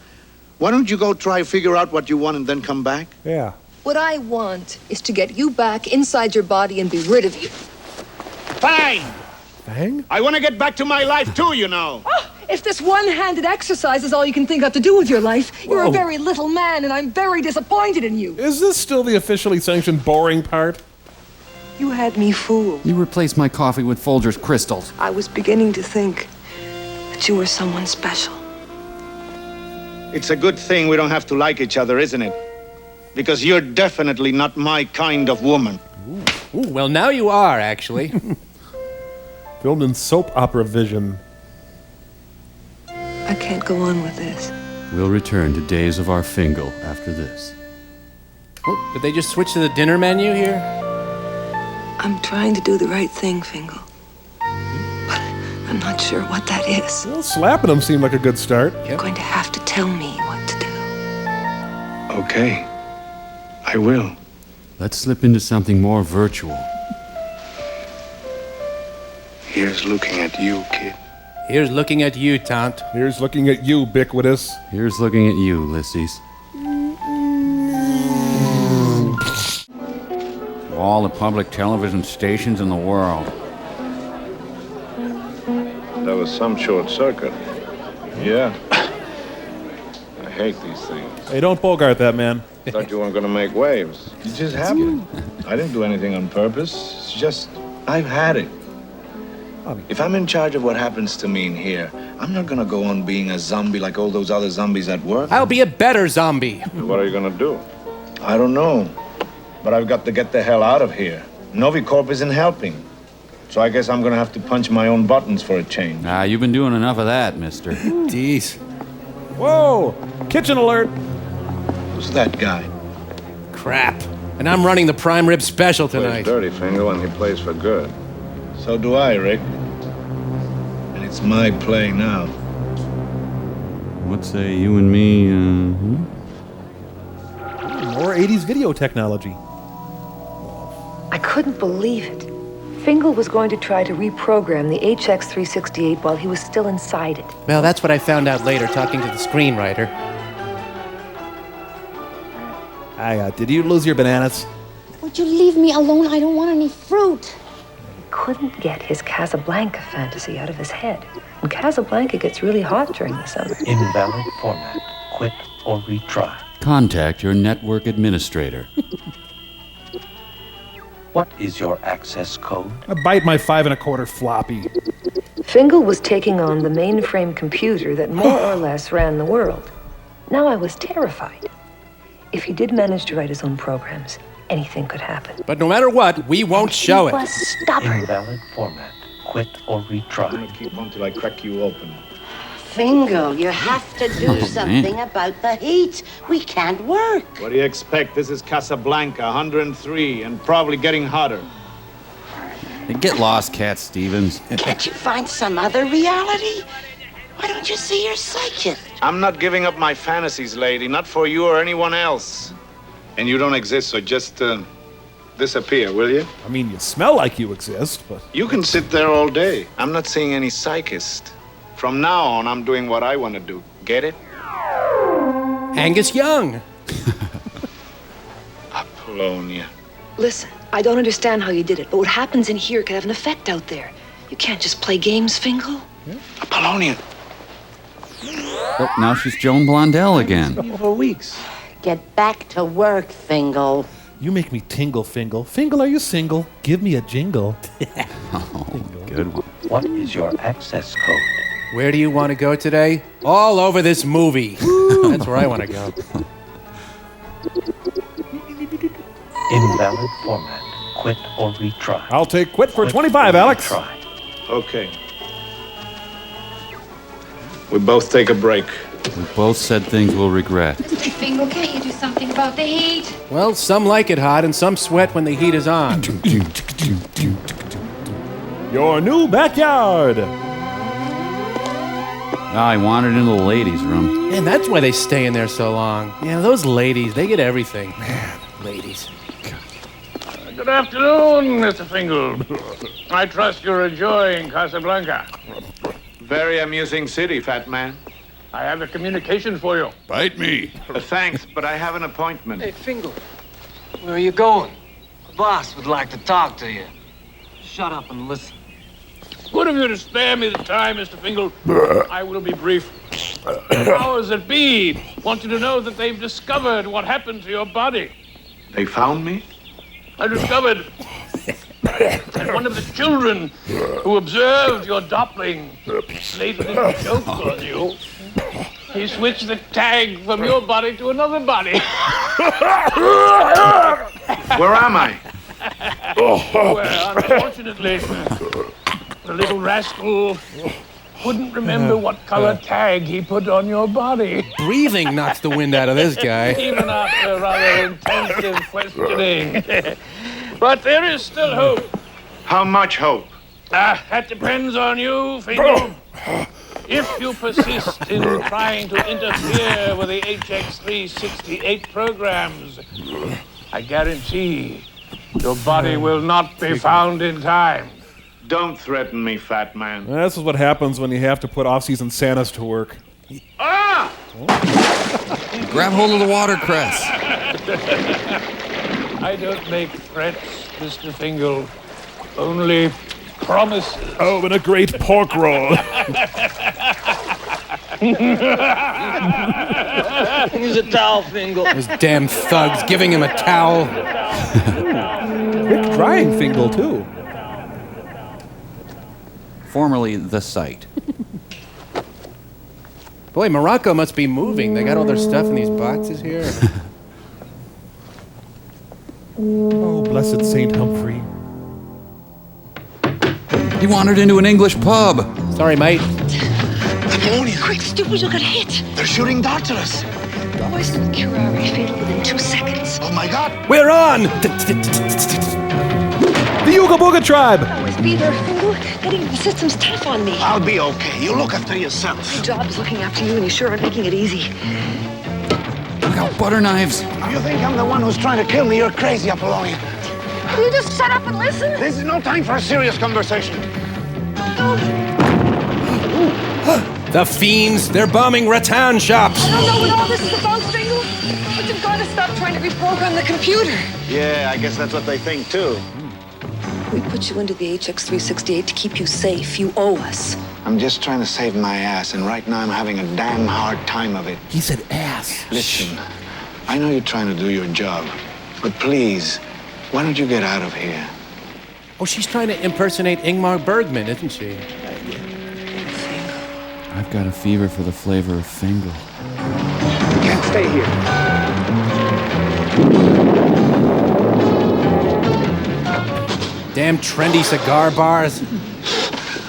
Why don't you go try figure out what you want and then come back? Yeah. What I want is to get you back inside your body and be rid of you. Fine! Bang? I want to get back to my life too, you know. Oh, if this one-handed exercise is all you can think of to do with your life, you're a very little man, and I'm very disappointed in you. Is this still the officially sanctioned boring part? You had me fooled. You replaced my coffee with Folgers crystals. I was beginning to think that you were someone special. It's a good thing we don't have to like each other, isn't it? Because you're definitely not my kind of woman. Ooh, well, now you are, actually. Filmed in soap opera vision. I can't go on with this. We'll return to Days of Our Fingal after this. Oh, did they just switch to the dinner menu here? I'm trying to do the right thing, Fingal. But I'm not sure what that is. Well, slapping him seemed like a good start. You're going to have to tell me what to do. Okay. I will. Let's slip into something more virtual. Here's looking at you, kid. Here's looking at you, Tant. Here's looking at you, Ubiquitous. Here's looking at you, Ulysses. All the public television stations in the world. That was some short circuit. Yeah. I hate these things. Hey, don't bogart that, man. Thought you weren't gonna make waves. You just happened. I didn't do anything on purpose. It's just, I've had it. If I'm in charge of what happens to me in here, I'm not gonna go on being a zombie like all those other zombies at work. I'll be a better zombie. What are you gonna do? I don't know. But I've got to get the hell out of here. Novicorp isn't helping. So I guess I'm gonna have to punch my own buttons for a change. You've been doing enough of that, mister. Jeez. Whoa! Kitchen alert! Who's that guy? Crap. And I'm running the prime rib special tonight. Plays dirty, Fingal, and he plays for good. So do I, Rick. And it's my play now. What say you and me, More 80s video technology. I couldn't believe it. Fingal was going to try to reprogram the HX368 while he was still inside it. Well, that's what I found out later talking to the screenwriter. Did you lose your bananas? Would you leave me alone? I don't want any fruit. He couldn't get his Casablanca fantasy out of his head. And Casablanca gets really hot during the summer. Invalid format. Quit or retry. Contact your network administrator. What is your access code? I bite my 5 1/4 floppy. Fingal was taking on the mainframe computer that more or less ran the world. Now I was terrified. If he did manage to write his own programs, anything could happen. But no matter what, we won't show it. He was stubborn. Invalid format. Quit or retry. I'm gonna keep on till I crack you open. Fingal, you have to do something about the heat. We can't work. What do you expect? This is Casablanca, 103, and probably getting hotter. Get lost, Cat Stevens. Can't you find some other reality? Why don't you see your psychic? I'm not giving up my fantasies, lady. Not for you or anyone else. And you don't exist, so just disappear, will you? I mean, you smell like you exist, but... You can sit there all day. I'm not seeing any psychist. From now on, I'm doing what I want to do. Get it? Angus Young. Apollonia. Listen, I don't understand how you did it, but what happens in here could have an effect out there. You can't just play games, Fingal. Apollonia. Oh, now she's Joan Blondell again. For weeks. Get back to work, Fingal. You make me tingle, Fingal. Fingal, are you single? Give me a jingle. Good one. What is your access code? Where do you want to go today? All over this movie. That's where I want to go. Invalid format. Quit or retry. I'll take quit for 25, Alex. Retry. Okay. We both take a break. We both said things we'll regret. Mr. Fingal, can't you do something about the heat? Well, some like it hot and some sweat when the heat is on. Your new backyard. I wandered into the ladies' room. And that's why they stay in there so long. Yeah, those ladies, they get everything. Man, ladies. Good afternoon, Mr. Fingal. I trust you're enjoying Casablanca. Very amusing city, fat man. I have a communication for you. Bite me. Thanks, but I have an appointment. Hey, Fingal, where are you going? The boss would like to talk to you. Shut up and listen. Good of you to spare me the time, Mr. Fingal. I will be brief. Powers that be want you to know that they've discovered what happened to your body. They found me? I discovered that one of the children who observed your doppling blatantly joked on you. He switched the tag from your body to another body. Where am I? Well, unfortunately, the little rascal couldn't remember what color tag he put on your body. Breathing knocks the wind out of this guy. Even after rather intensive questioning. But there is still hope. How much hope? That depends on you, Fingal. If you persist in trying to interfere with the HX368 programs, I guarantee your body will not be found in time. Don't threaten me, fat man. This is what happens when you have to put off-season Santas to work. Ah! Grab hold of the watercress. I don't make threats, Mr. Fingal. Only promises. Oh, and a great pork roll. Use a towel, Fingal. Those damn thugs giving him a towel. Quick drying Fingal, too. Formerly the site. Boy, Morocco must be moving. They got all their stuff in these boxes here. Oh, blessed Saint Humphrey. He wandered into an English pub. Sorry, mate. Apollonia! Quick, stupid, you'll get hit. They're shooting darts at us! Poison will cure our fatal within 2 seconds. Oh my god! We're on! The Yuga Booga tribe! Always be there, Fingal. Getting the system's tough on me. I'll be okay. You look after yourself. My job is looking after you, and you sure aren't making it easy. Look out, butter knives. If you think I'm the one who's trying to kill me, you're crazy, Apollonia. Will you just shut up and listen? This is no time for a serious conversation. The fiends, they're bombing rattan shops. I don't know what all this is about, Fingal, but you've got to stop trying to reprogram the computer. Yeah, I guess that's what they think, too. We put you into the HX368 to keep you safe. You owe us. I'm just trying to save my ass, and right now I'm having a damn hard time of it. He said ass. Listen, I know you're trying to do your job, but please, why don't you get out of here? Oh, she's trying to impersonate Ingmar Bergman, isn't she? I've got a fever for the flavor of Fingal. Can't stay here. Damn trendy cigar bars.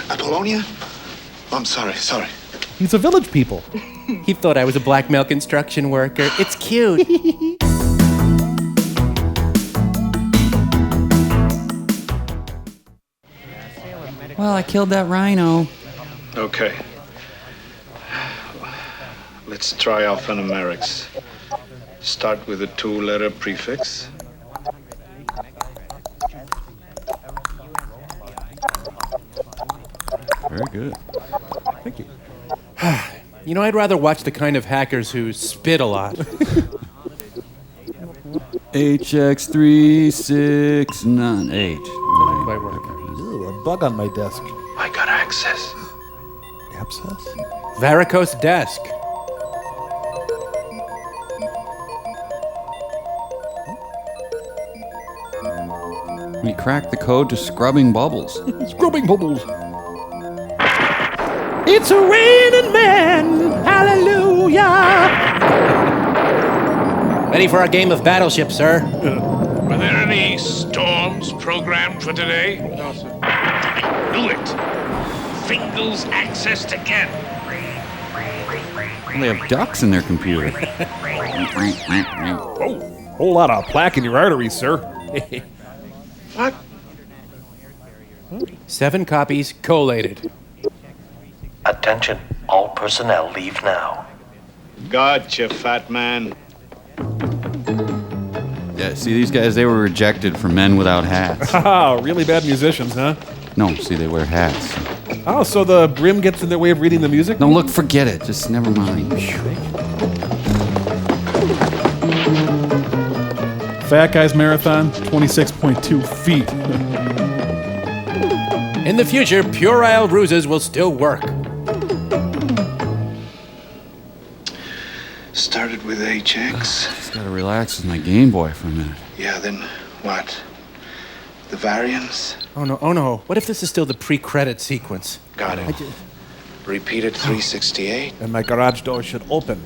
Apollonia? Oh, I'm sorry. He's a village people. He thought I was a blackmail construction worker. It's cute. Well, I killed that rhino. Okay. Let's try alphanumerics. Start with a 2-letter prefix. Very good. Thank you. You know, I'd rather watch the kind of hackers who spit a lot. HX3698. Quite work. Ooh, a bug on my desk. I got access. Abscess? Varicose desk. We cracked the code to scrubbing bubbles. Scrubbing bubbles. It's a raining man. Hallelujah. Ready for our game of battleship, sir. Are there any storms programmed for today? No, sir. Do it. Fingal's accessed again. They have ducks in their computer. Oh, whole lot of plaque in your arteries, sir. What? 7 copies collated. Attention, all personnel leave now. Gotcha, fat man. Yeah, see, these guys, they were rejected for men without hats. Haha, really bad musicians, huh? No, see, they wear hats. Oh, so the brim gets in their way of reading the music? No, look, forget it. Just never mind. Fat Guys Marathon, 26.2 feet. In the future, puerile ruses will still work. Started with HX. Just gotta relax with my Game Boy for a minute. Yeah, then what? The variants? Oh no. What if this is still the pre-credit sequence? Got it. Repeated 368. And my garage door should open.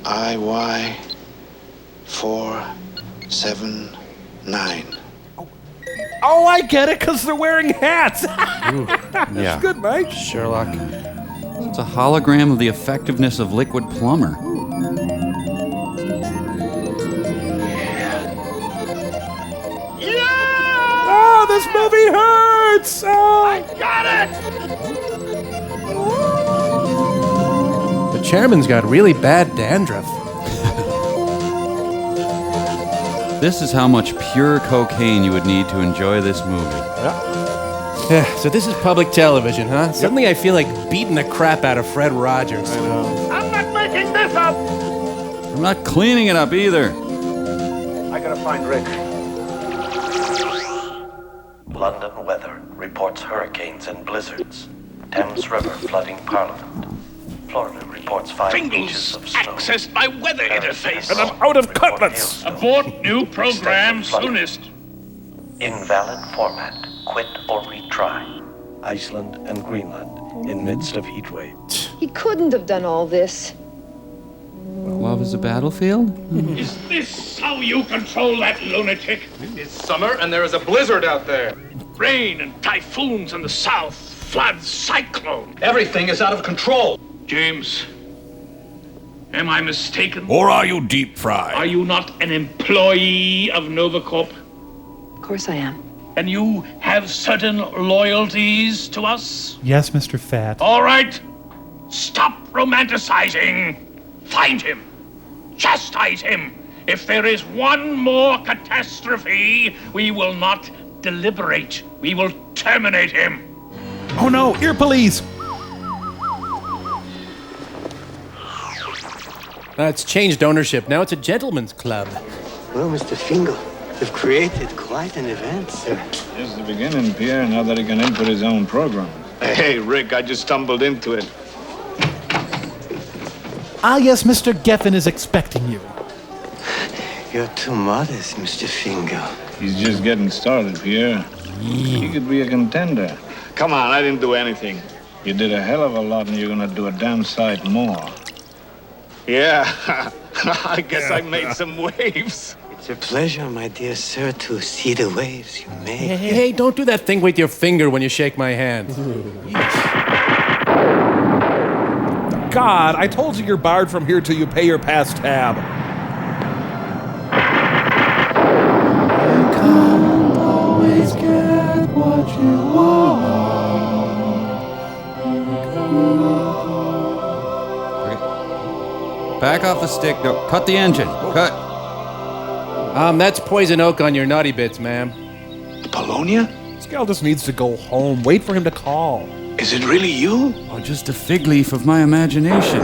IY 479. Oh, I get it, because they're wearing hats. Yeah. That's good, Mike. Sherlock. It's a hologram of the effectiveness of liquid plumber. Oh, this movie hurts. Oh. I got it! The chairman's got really bad dandruff. This is how much pure cocaine you would need to enjoy this movie. Yeah, so this is public television, huh? Suddenly I feel like beating the crap out of Fred Rogers. I'm not making this up! I'm not cleaning it up either. I gotta find Rick. London weather reports hurricanes and blizzards. Thames River flooding Parliament. Florida reports 5 inches of snow. Accessed my weather interface. And I'm out of cutlets. Abort new program soonest. Invalid format. Quit or retry. Iceland and Greenland in midst of heat wave. He couldn't have done all this. Love is a battlefield? Is this how you control that lunatic? It's summer and there is a blizzard out there. Rain and typhoons in the south. flood, cyclone. Everything is out of control. James, am I mistaken? Or are you deep fried? Are you not an employee of Novacorp? Of course I am. And you have certain loyalties to us? Yes, Mr. Fat. All right. Stop romanticizing. Find him. Chastise him. If there is one more catastrophe, we will not deliberate. We will terminate him. Oh no, ear police! It's changed ownership. Now it's a gentleman's club. Well, Mr. Fingal, you've created quite an event, sir. This is the beginning, Pierre, now that he can input his own program. Hey, Rick, I just stumbled into it. Ah, yes, Mr. Geffen is expecting you. You're too modest, Mr. Fingal. He's just getting started, Pierre. He could be a contender. Come on, I didn't do anything. You did a hell of a lot, and you're gonna do a damn sight more. Yeah, I guess I made some waves. It's a pleasure, my dear sir, to see the waves you made. Hey, don't do that thing with your finger when you shake my hand. God, I told you you're barred from here till you pay your pass tab. Always get what you want. Back off the stick. No, cut the engine. Cut. That's poison oak on your naughty bits, ma'am. Polonia? This gal just needs to go home. Wait for him to call. Is it really you? Oh, just a fig leaf of my imagination.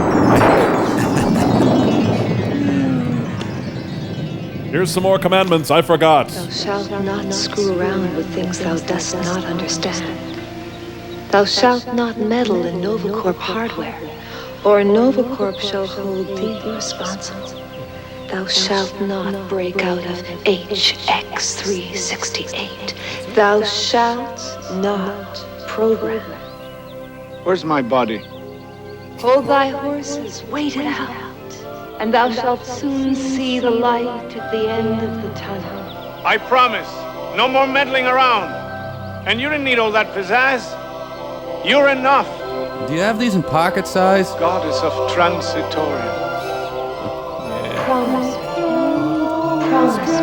Here's some more commandments I forgot. Thou shalt not screw around with things thou dost not understand. Thou shalt not meddle in Novacorp hardware, or Novacorp shall hold thee responsible. Thou shalt not break out of HX368. Thou shalt not program. Where's my body? Hold thy horses, wait it out, and thou shalt soon see the light at the end of the tunnel. I promise, no more meddling around. And you didn't need all that pizzazz. You're enough. Do you have these in pocket size? Goddess of Transitoria. Promise. Promise me.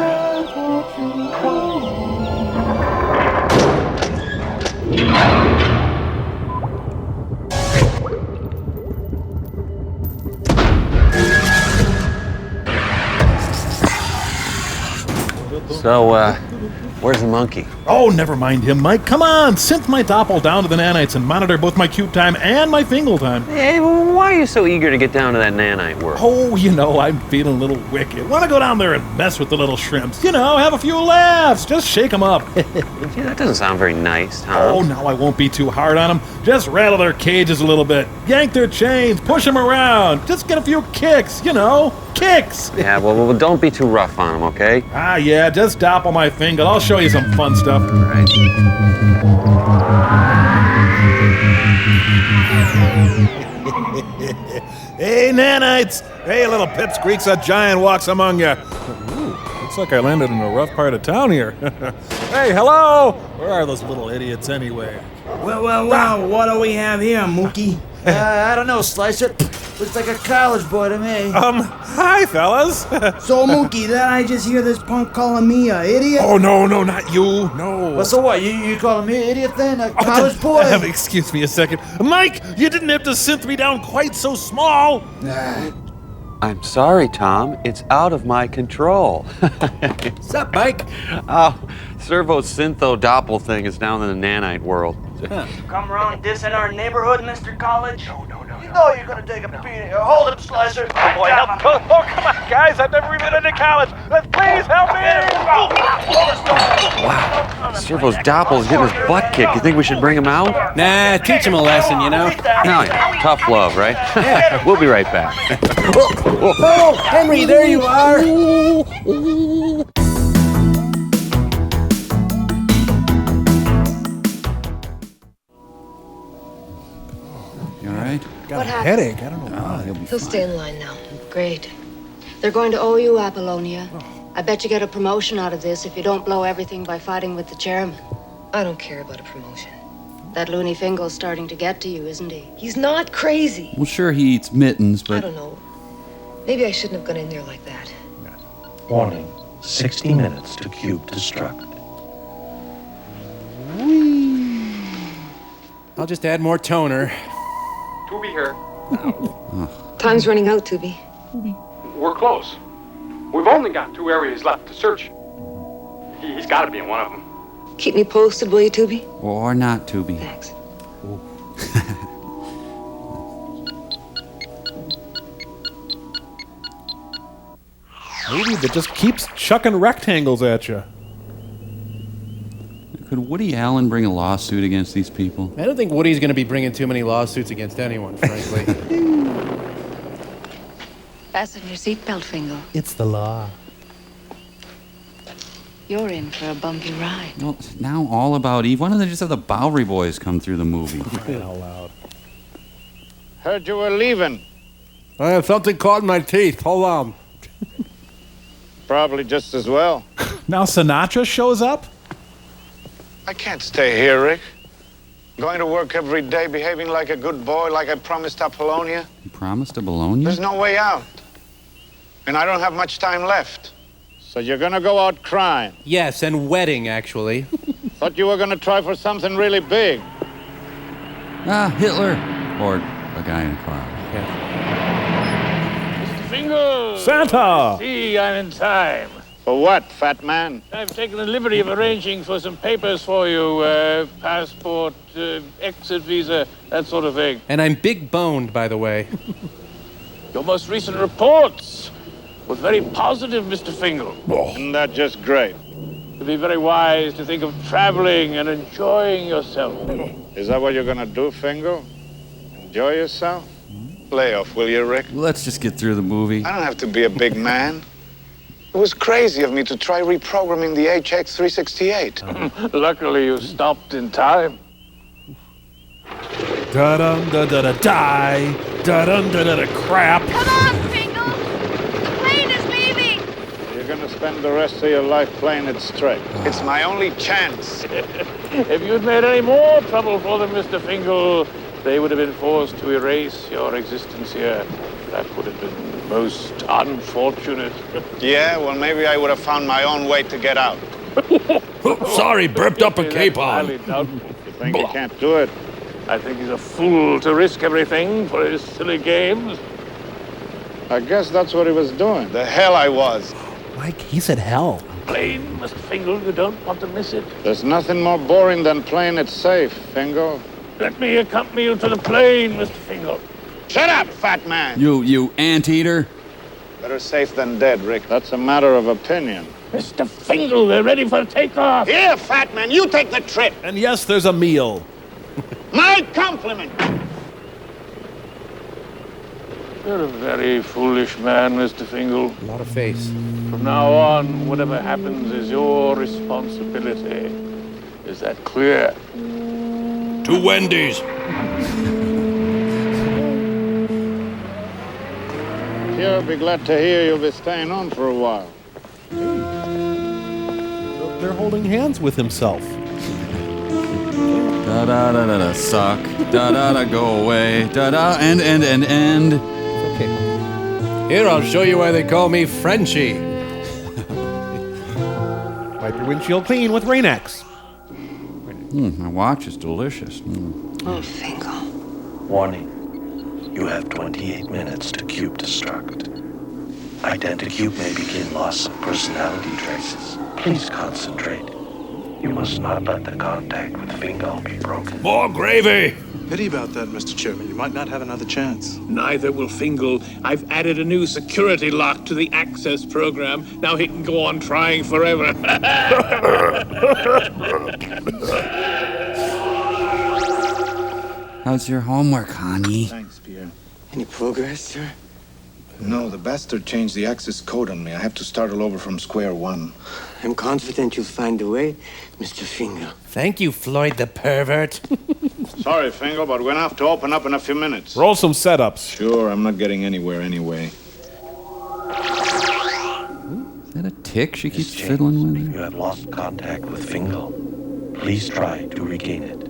So, where's the monkey? Oh, never mind him, Mike. Come on, synth my doppel down to the nanites and monitor both my cute time and my fingal time. Hey, why are you so eager to get down to that nanite world? Oh, you know, I'm feeling a little wicked. Want to go down there and mess with the little shrimps. You know, have a few laughs. Just shake them up. Gee, that doesn't sound very nice, Tom. Oh, no, I won't be too hard on them. Just rattle their cages a little bit. Yank their chains. Push them around. Just get a few kicks, you know. Kicks. Yeah, well, don't be too rough on them, okay? Ah, yeah, just doppel my fingal. I'll show you some fun stuff. All right. Hey, nanites! Hey, little pipsqueaks, a giant walks among you. Ooh, looks like I landed in a rough part of town here. Hey, hello! Where are those little idiots anyway? Well, what do we have here, Mookie? I don't know, Slicer. Looks like a college boy to me. Hi, fellas. So, Mookie, did I just hear this punk calling me a idiot? Oh, no, not you. No. Well, so what? You calling me an idiot then? A college boy? Excuse me a second. Mike, you didn't have to synth me down quite so small. I'm sorry, Tom. It's out of my control. What's up, Mike? Oh, Servo's syntho doppel thing is down in the nanite world. Come around dissing our neighborhood, Mr. College? No. You know you're gonna take a beating. Hold him, Slicer. Oh, boy, help. Oh, come on, guys. I've never even been to college. Please help me. Wow. Servo's doppel is getting his butt kicked. You think we should bring him out? Nah, teach him a lesson, you know? No, yeah. Tough love, right? Yeah. We'll be right back. Oh, Henry, there you are. You all right? What happened? Headache. I don't know why. He'll stay in line now. Great. They're going to owe you Apollonia. I bet you get a promotion out of this if you don't blow everything by fighting with the chairman. I don't care about a promotion. That loony Fingal's starting to get to you, isn't he? He's not crazy. Well, sure, he eats mittens, I but don't know. Maybe I shouldn't have gone in there like that. Warning, 60 minutes to cube destruct. I'll just add more toner. Tubi here. Time's running out, Tubi. We're close. We've only got 2 areas left to search. He's got to be in one of them. Keep me posted, will you, Tubi? or not, Tubi. Thanks. Movie that just keeps chucking rectangles at you. Could Woody Allen bring a lawsuit against these people? I don't think Woody's going to be bringing too many lawsuits against anyone, frankly. Fasten your seatbelt, Fingal. It's the law. You're in for a bumpy ride. Well, it's now all about Eve. Why don't they just have the Bowery Boys come through the movie? Crying out loud. Heard you were leaving. I have something caught in my teeth. Hold on. Probably just as well. Now Sinatra shows up? I can't stay here, Rick. Going to work every day, behaving like a good boy, like I promised Apollonia. You promised to Bologna? There's no way out. And I don't have much time left. So you're gonna go out crying? Yes, and wedding, actually. Thought you were gonna try for something really big. Ah, Hitler. Or a guy in a cloud. Mr. Fingal! Santa! See, I'm in time. For what, fat man? I've taken the liberty of arranging for some papers for you. Passport, exit visa, that sort of thing. And I'm big boned, by the way. Your most recent reports were very positive, Mr. Fingal. Isn't that just great? It'd be very wise to think of traveling and enjoying yourself. Is that what you're gonna do, Fingal? Enjoy yourself? Lay off, will you, Rick? Let's just get through the movie. I don't have to be a big man. It was crazy of me to try reprogramming the HX368. Luckily, you stopped in time. Da-dum, da-da-da, die. Da-dum, da-da-da, crap. Come on, Fingal! The plane is leaving! You're gonna spend the rest of your life playing it straight. It's my only chance. If you'd made any more trouble for them, Mr. Fingal, they would have been forced to erase your existence here. That would have been most unfortunate. Yeah, well, maybe I would have found my own way to get out. Sorry, burped up a capon. Highly doubtful. You think you can't do it? I think he's a fool to risk everything for his silly games. I guess that's what he was doing. The hell I was. Mike, he said hell. Plane, Mr. Fingal, you don't want to miss it. There's nothing more boring than playing it safe, Fingal. Let me accompany you to the plane, Mr. Fingal. Shut up, fat man! You anteater. Better safe than dead, Rick. That's a matter of opinion. Mr. Fingal, they're ready for takeoff. Here, fat man, you take the trip. And yes, there's a meal. My compliment. You're a very foolish man, Mr. Fingal. A lot of face. From now on, whatever happens is your responsibility. Is that clear? To Wendy's. Here, I'll be glad to hear you'll be staying on for a while. They're holding hands with himself. Da-da-da-da-da, suck. Da-da-da, go away. Da-da, end. Okay. Here, I'll show you why they call me Frenchie. Wipe your windshield clean with Rain-X. My watch is delicious. Oh, Fingal. Warning. You have 28 minutes to cube destruct. Identicube may begin loss of personality traces. Please concentrate. You must not let the contact with Fingal be broken. More gravy! Pity about that, Mr. Chairman. You might not have another chance. Neither will Fingal. I've added a new security lock to the access program. Now he can go on trying forever. How's your homework, honey? Thanks, Pierre. Any progress, sir? No, the bastard changed the access code on me. I have to start all over from square one. I'm confident you'll find a way, Mr. Fingal. Thank you, Floyd the pervert. Sorry, Fingal, but we're gonna have to open up in a few minutes. Roll some setups. Sure, I'm not getting anywhere anyway. Is that a tick she keeps Miss fiddling James, with? You have lost contact with Fingal. Please try to regain it.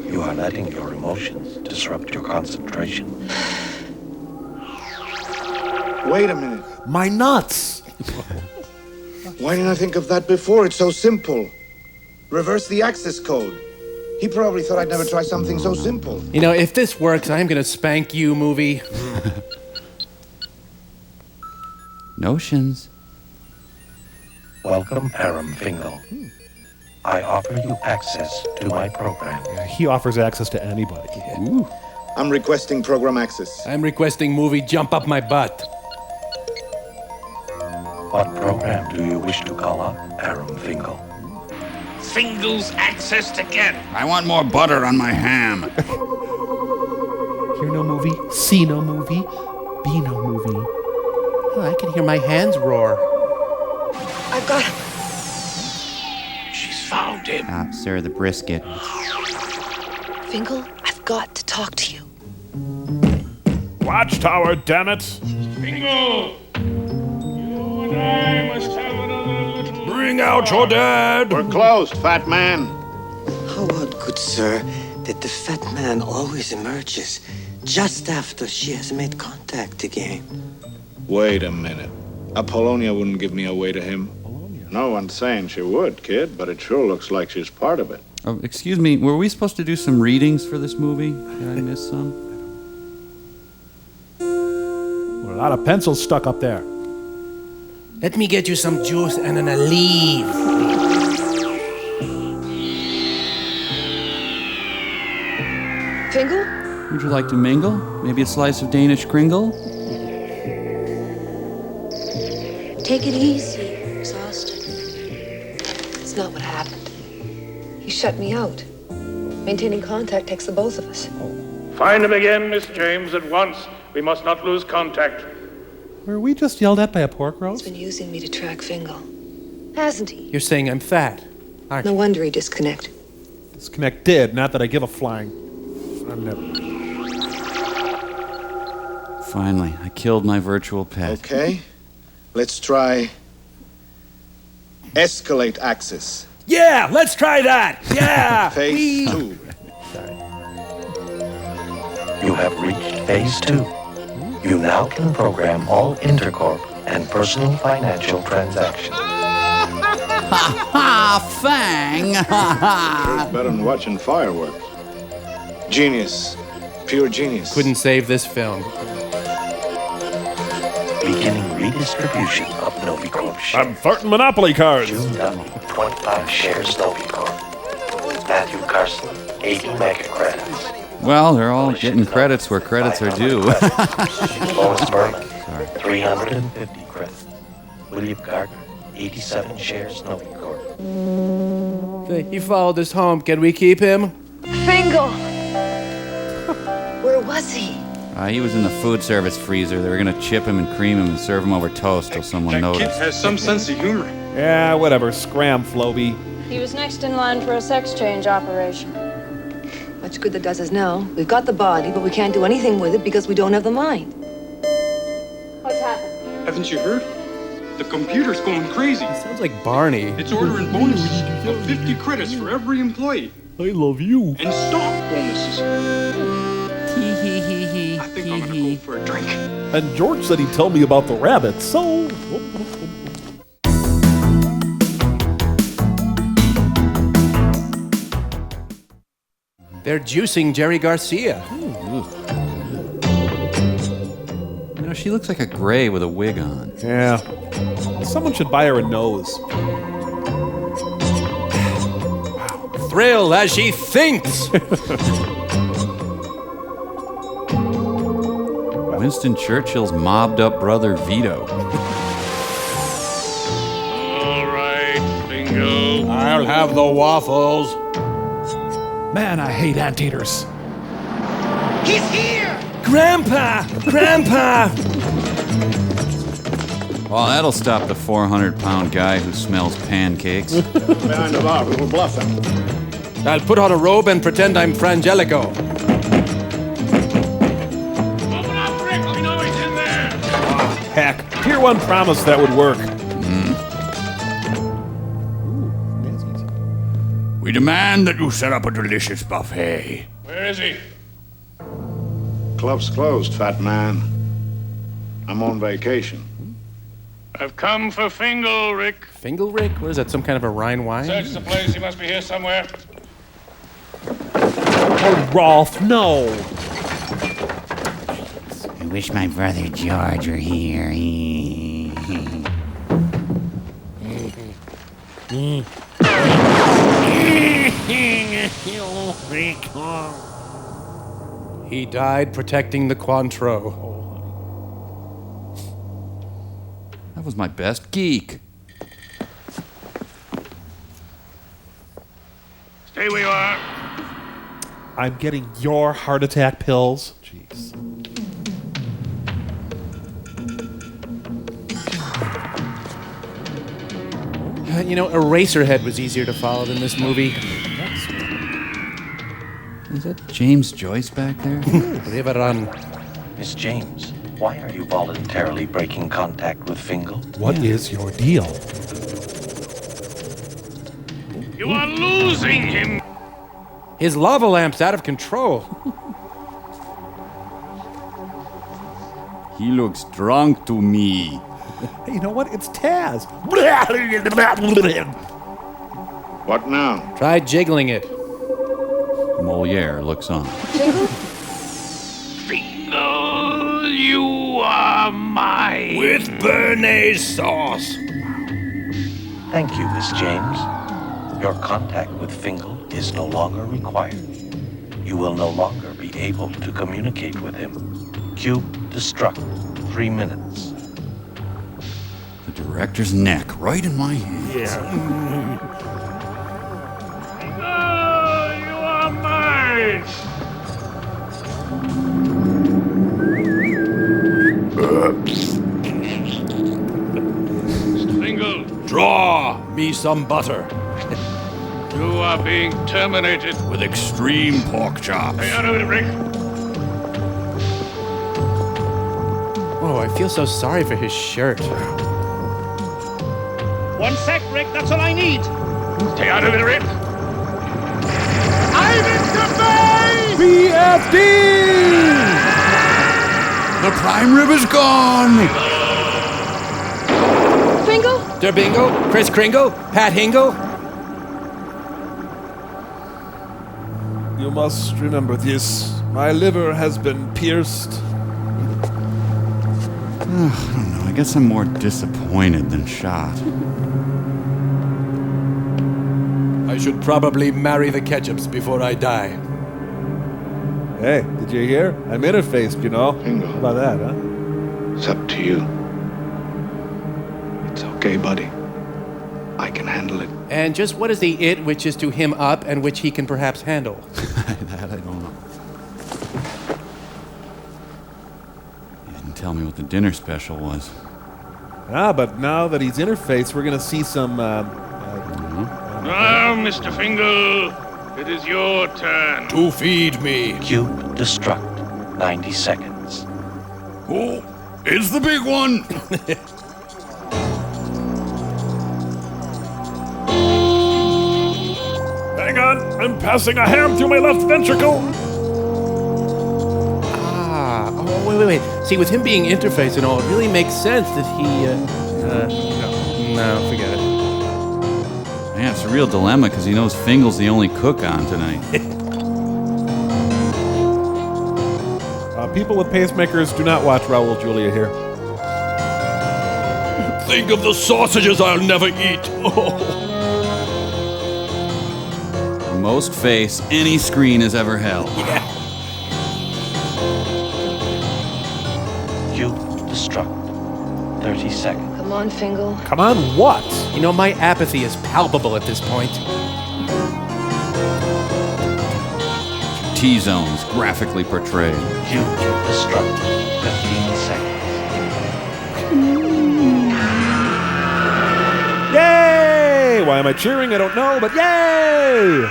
You are letting your emotions disrupt your concentration. Wait a minute. My nuts! Why didn't I think of that before? It's so simple. Reverse the access code. He probably thought I'd never try something so simple. You know, if this works, I'm gonna spank you, movie. Notions. Welcome, Aram Fingal. I offer you access to my program. He offers access to anybody. Ooh. I'm requesting program access. I'm requesting movie jump up my butt. What program do you wish to call up, Aram Fingal? Fingal's accessed again. I want more butter on my ham. Hear no movie, see no movie, be no movie. Oh, I can hear my hands roar. I've got him. She's found him. Ah, sir, the brisket. Fingal, I've got to talk to you. Watchtower, damn it! Fingal! You and I must have another little... Bring out your dad! We're closed, fat man. How odd, good sir, that the fat man always emerges just after she has made contact again. Wait a minute. Apollonia wouldn't give me away to him. No one's saying she would, kid, but it sure looks like she's part of it. Oh, excuse me, were we supposed to do some readings for this movie? Did I miss some? Well, a lot of pencils stuck up there. Let me get you some juice and an olive. Fingal? Would you like to mingle? Maybe a slice of Danish kringle? Take it easy. Exhausted. It's not what happened. He shut me out. Maintaining contact takes the both of us. Find him again, Miss James, at once. We must not lose contact. Were we just yelled at by a pork He's roast? been using me to track Fingal. Hasn't he? You're saying I'm fat, aren't No you? wonder he disconnected. Disconnected, not that I give a flying. I'm never. Finally, I killed my virtual pet. Okay. Let's try escalate access. Yeah, let's try that. Yeah. Phase 2. You have reached Phase 2. You now can program all intercorp and personal financial transactions. Ha! Fang! Sure better than watching fireworks. Genius. Pure genius. Couldn't save this film. Beginning redistribution of Novicorp shares. I'm farting Monopoly cards. June Dummy, 25 shares Novicorp. Matthew Carson, 80 mega credits. Well, they're all getting credits where credits are due. Lois Berman, 350 credits. William Gardner, 87 shares Novicorp. He followed us home. Can we keep him? Fingal! Where was he? He was in the food service freezer. They were going to chip him and cream him and serve him over toast till someone That kid noticed. has some sense of humor. Yeah, whatever. Scram, Floby. He was next in line for a sex change operation. Much good that does us now. We've got the body, but we can't do anything with it because we don't have the mind. What's happened? Haven't you heard? The computer's going crazy. Sounds like Barney. It's ordering bonuses of 50 credits for every employee. I love you. And stock bonuses. I think I'm gonna go for a drink. And George said he'd tell me about the rabbits, so... They're juicing Jerry Garcia. You know, she looks like a gray with a wig on. Yeah. Someone should buy her a nose. Thrill as she thinks. Winston Churchill's mobbed up brother Vito. All right, Bingo. I'll have the waffles. Man, I hate anteaters. He's here! Grandpa! Grandpa! Well, that'll stop the 400-pound guy who smells pancakes. Behind the bar, we were bluffing. I'll put on a robe and pretend I'm Frangelico. Open up, Rick. We know he's in there. Heck, Tier 1 promised that would work. We demand that you set up a delicious buffet. Where is he? Club's closed, fat man. I'm on vacation. I've come for Fingal, Rick. Fingal Rick? What is that, some kind of a Rhine wine? Search the place. He must be here somewhere. Oh, Rolf, no. I wish my brother George were here. He died protecting the Cointreau. That was my best geek. Stay where you are. I'm getting your heart attack pills. Jeez. You know, Eraserhead was easier to follow than this movie. Is that James Joyce back there? Riveran. Miss James, why are you voluntarily breaking contact with Fingal? What is your deal? You are losing him. His lava lamp's out of control. He looks drunk to me. Hey, you know what? It's Taz. What now? Try jiggling it. Moliere looks on. Fingal, you are mine. With béarnaise sauce. Thank you, Miss James. Your contact with Fingal is no longer required. You will no longer be able to communicate with him. Cube destruct. 3 minutes. The director's neck right in my hands. Fingal, you are mine. Mr. Fingal, Draw me some butter. you are being terminated. With extreme pork chops. Stay out of it, Rick. Oh, I feel so sorry for his shirt. 1 sec, Rick. That's all I need. Stay out of it, Rick. I'm in BFD! The prime rib is gone. Fingal? Derbingo? Chris Kringle? Pat Hingle? You must remember this. My liver has been pierced. I don't know. I guess I'm more disappointed than shot. I should probably marry the Ketchups before I die. Hey, did you hear? I'm interfaced, you know. Fingal. How about that, huh? It's up to you. It's okay, buddy. I can handle it. And just what is the it which is to him up and which he can perhaps handle? That I don't know. You didn't tell me what the dinner special was. Ah, but now that he's interfaced, we're gonna see some, Now, Mr. Fingal, it is your turn. To feed me. Cube destruct. 90 seconds. Oh, it's the big one. Hang on, I'm passing a ham through my left ventricle. Ah, oh, wait. See, with him being interface and all, it really makes sense that he, no, forget it. Man, it's a real dilemma because he knows Fingal's the only cook on tonight. People with pacemakers do not watch Raul Julia here. Think of the sausages I'll never eat. The most face any screen has ever held. Yeah. Cube destruct. 30 seconds. Come on, Fingal. Come on, what? You know, my apathy is palpable at this point. T-zones graphically portrayed. Cube destruct. 15 seconds. Yay! Why am I cheering? I don't know, but yay!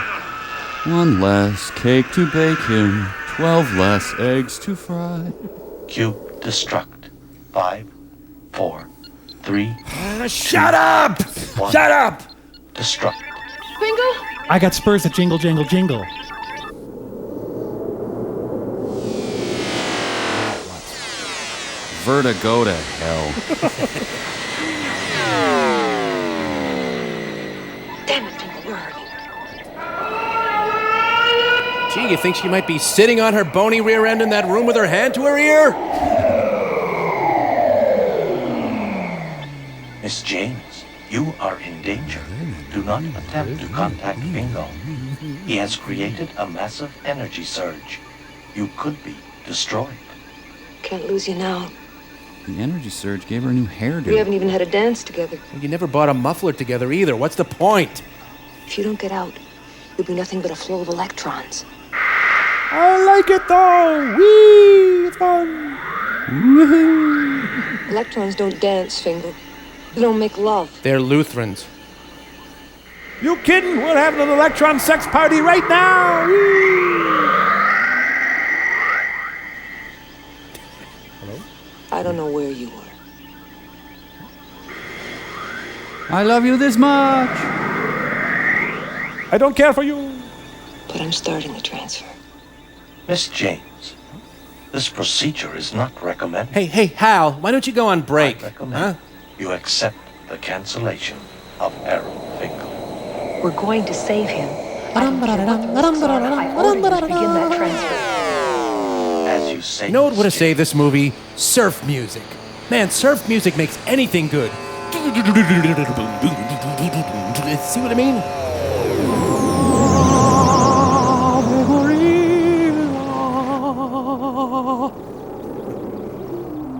1 less cake to bake him, 12 less eggs to fry. Cube destruct. 5, 4, 3. Shut up! 1. Shut up! Destruct. Fingal? I got spurs that jingle, jingle, jingle. Vertigo to hell. Damn it, Fingal, we're hurting. Gee, you think she might be sitting on her bony rear end in that room with her hand to her ear? Miss James, you are in danger. Do not attempt to contact Bingo. He has created a massive energy surge. You could be destroyed. Can't lose you now. The energy surge gave her a new hairdo. We haven't even had a dance together. You never bought a muffler together either. What's the point? If you don't get out, you'll be nothing but a flow of electrons. I like it though! Whee! It's fun! Woohoo! Electrons don't dance, Fingal. They don't make love. They're Lutherans. You kidding? We're having an electron sex party right now! Whee! Hello? I don't know where you are. I love you this much. I don't care for you. But I'm starting the transfer. Miss James, this procedure is not recommended. Hey, Hal, why don't you go on break? I recommend you accept the cancellation of Errol Fingal. We're going to save him. I don't care what the risks are. I order you to begin that transfer. As you say, You know what would have saved this movie? Surf music. Man, surf music makes anything good. See what I mean?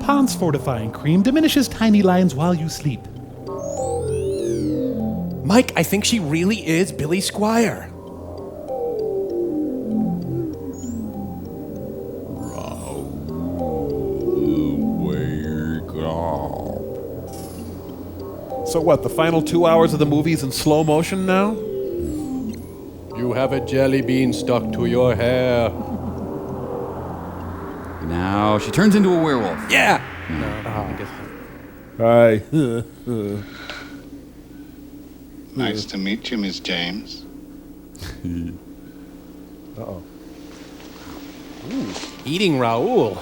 Pond's fortifying cream diminishes tiny lines while you sleep. Mike, I think she really is Billy Squire. So what, the final 2 hours of the movie's in slow motion now? You have a jelly bean stuck to your hair. Now she turns into a werewolf. Yeah! Hi. Nice to meet you, Miss James. Uh-oh. Eating Raoul.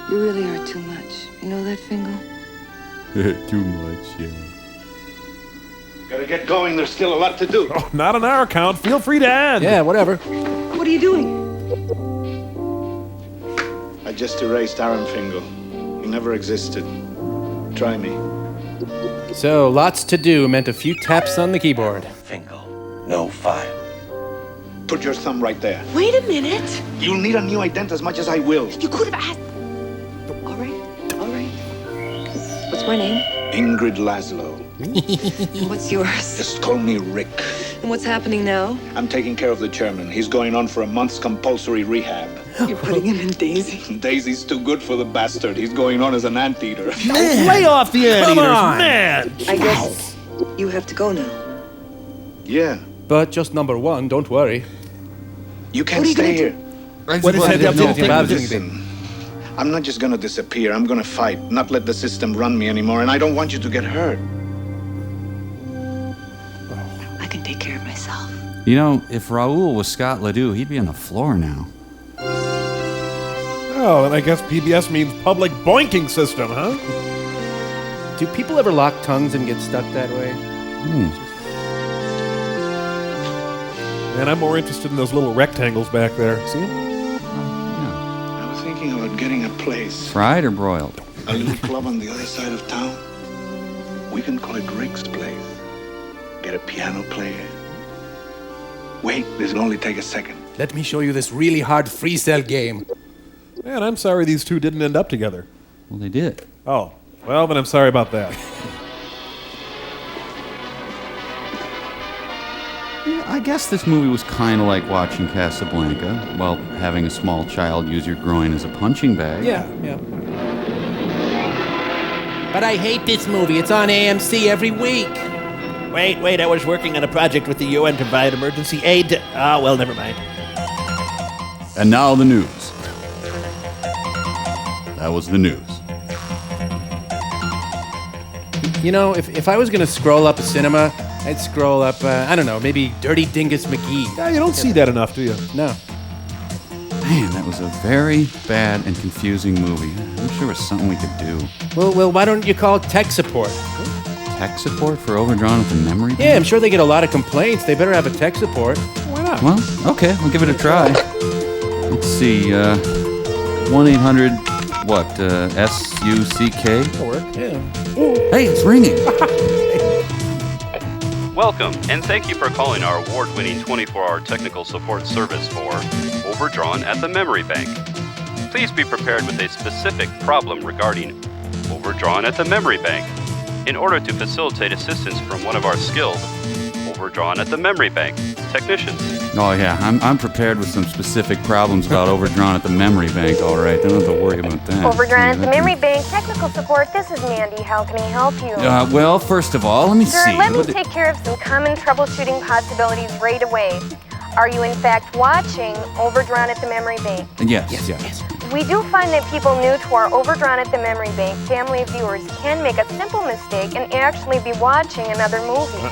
You really are too much. You know that, Fingal? Too much, yeah. Gotta get going. There's still a lot to do. Oh, not on our account. Feel free to add. Yeah, whatever. What are you doing? I just erased Aaron Fingal. He never existed. Try me. So, lots to do meant a few taps on the keyboard. Fingal, no file. Put your thumb right there. Wait a minute. You'll need a new ident as much as I will. You could have asked. All right. What's my name? Ingrid Laszlo. And what's yours? Just call me Rick. And what's happening now? I'm taking care of the chairman. He's going on for a month's compulsory rehab. You're putting him in Daisy. Daisy's too good for the bastard. He's going on as an anteater. Lay off the anteaters, man! I guess you have to go now. Yeah. But just number one, don't worry. You can't What are you stay gonna here. What is that? Listen, I'm not just gonna disappear. I'm gonna fight, not let the system run me anymore. And I don't want you to get hurt. I can take care of myself. You know, if Raoul was Scott Ledoux, he'd be on the floor now. Oh, and I guess PBS means public boinking system, huh? Do people ever lock tongues and get stuck that way? And I'm more interested in those little rectangles back there. See them? I was thinking about getting a place. Fried or broiled? A little club on the other side of town. We can call it Rick's Place. Get a piano player. Wait, this'll only take a second. Let me show you this really hard free cell game. Man, I'm sorry these two didn't end up together. Well, they did. Oh, well, then I'm sorry about that. Yeah, I guess this movie was kind of like watching Casablanca while having a small child use your groin as a punching bag. Yeah. But I hate this movie. It's on AMC every week. Wait, I was working on a project with the UN to provide emergency aid to... well, never mind. And now the news. That was the news. You know, if I was going to scroll up a cinema, I'd scroll up, I don't know, maybe Dirty Dingus McGee. Yeah, you don't see that enough, do you? No. Man, that was a very bad and confusing movie. I wish there was something we could do. Well, why don't you call tech support? Tech support for Overdrawn with the memory? Yeah, I'm sure they get a lot of complaints. They better have a tech support. Why not? Well, okay, we'll give it a try. Let's see, 1-800, what, SUCK? That'll work, yeah. Hey, it's ringing. Welcome, and thank you for calling our award-winning 24-hour technical support service for Overdrawn at the Memory Bank. Please be prepared with a specific problem regarding Overdrawn at the Memory Bank in order to facilitate assistance from one of our skilled Overdrawn at the Memory Bank technicians. Oh yeah, I'm prepared with some specific problems about Overdrawn at the memory bank, all right. Don't have to worry about that. Overdrawn at the memory bank, technical support. This is Mandy. How can I help you? Well, first of all, let me Sir, see. let me take care of some common troubleshooting possibilities right away. Are you in fact watching Overdrawn at the memory bank? Yes. We do find that people new to our Overdrawn at the memory bank family of viewers can make a simple mistake and actually be watching another movie.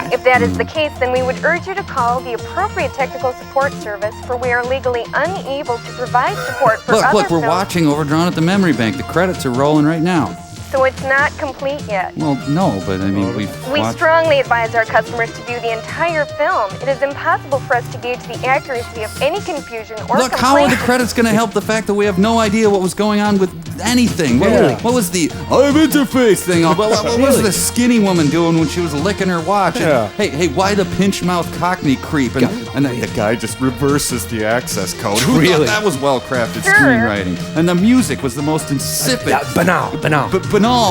If that is the case, then we would urge you to call the appropriate technical support service, for we are legally unable to provide support for other Look, we're films. watching Overdrawn at the memory bank. The credits are rolling right now. So it's not complete yet. Well, no, but I mean, we've We watched... strongly advise our customers to view the entire film. It is impossible for us to gauge the accuracy of any confusion or Look, how are the complaint. credits going to help the fact that we have no idea what was going on with anything? Yeah. What was the I'm interface thing? What was the skinny woman doing when she was licking her watch? Yeah. And, hey, why the pinch mouth cockney creep? And then the guy just reverses the access code. Who thought that was well-crafted screenwriting? And the music was the most insipid, banal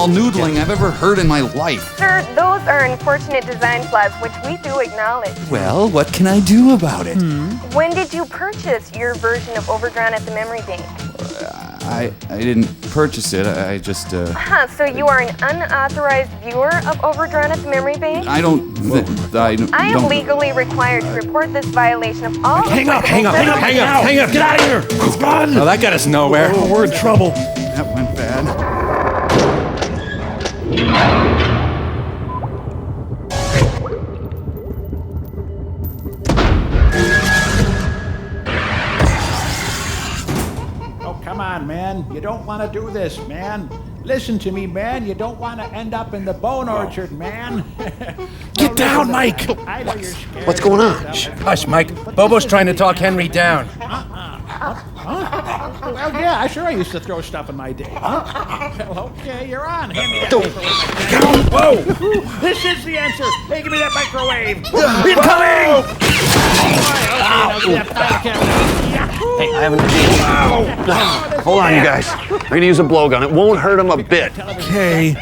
noodling I've ever heard in my life. Sir, those are unfortunate design flaws which we do acknowledge. Well, what can I do about it? When did you purchase your version of Overdrawn at the memory bank? I didn't purchase it. I just So you are an unauthorized viewer of Overdrawn at the memory bank? I don't. I am legally required to report this violation of all. Hang up! Get out of here! It's gone! Oh, that got us nowhere. Oh, we're in trouble. That went bad. Oh, come on, man. You don't want to do this, man. Listen to me, man. You don't want to end up in the bone orchard, man. Get down, Mike! I know you're scared. What's going on? Hush, Mike. Bobo's trying to talk Henry down. Well, yeah, sure I used to throw stuff in my day. Well, okay, you're on. Hand me that paper. Whoa! This is the answer. Hey, give me that microwave. Incoming! Hey, I haven't... Hold on, you guys. I'm gonna use a blowgun. It won't hurt him a bit. Okay.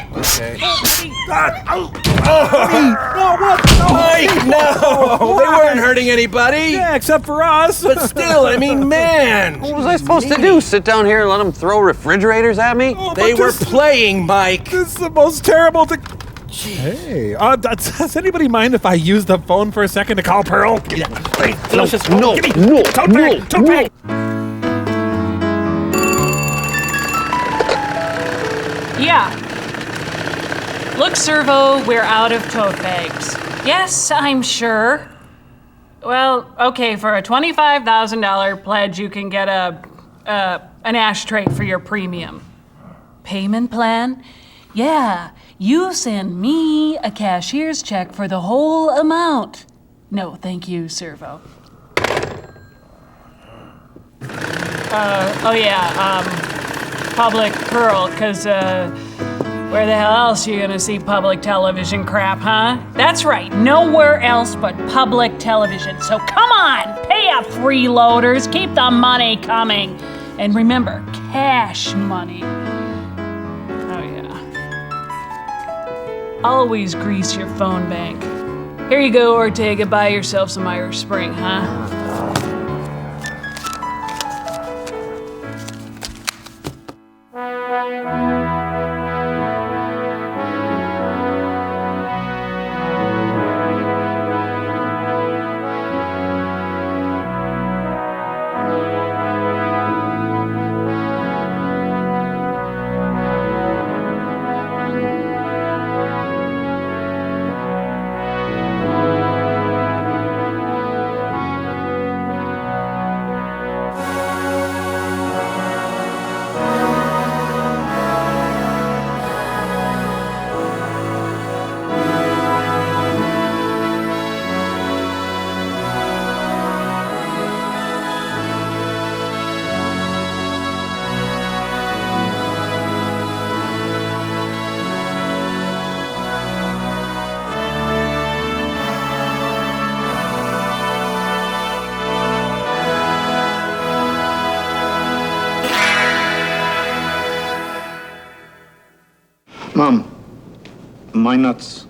Mike, no! They weren't hurting anybody! Yeah, except for us. But still, I mean, man! What was I supposed to do? Sit down here and let them throw refrigerators at me? They were playing, Mike! This is the most terrible thing. Hey, does anybody mind if I use the phone for a second to call Pearl? No. Yeah. Look, Servo, we're out of tote bags. Yes, I'm sure. Well, okay, for a $25,000 pledge, you can get an ashtray for your premium. Payment plan? Yeah, you send me a cashier's check for the whole amount. No, thank you, Servo. Public Pearl, because, where the hell else are you gonna see public television crap, huh? That's right, nowhere else but public television. So come on, pay up, freeloaders, keep the money coming. And remember, cash money. Oh yeah. Always grease your phone bank. Here you go, Ortega, buy yourself some Irish Spring, huh? my nuts.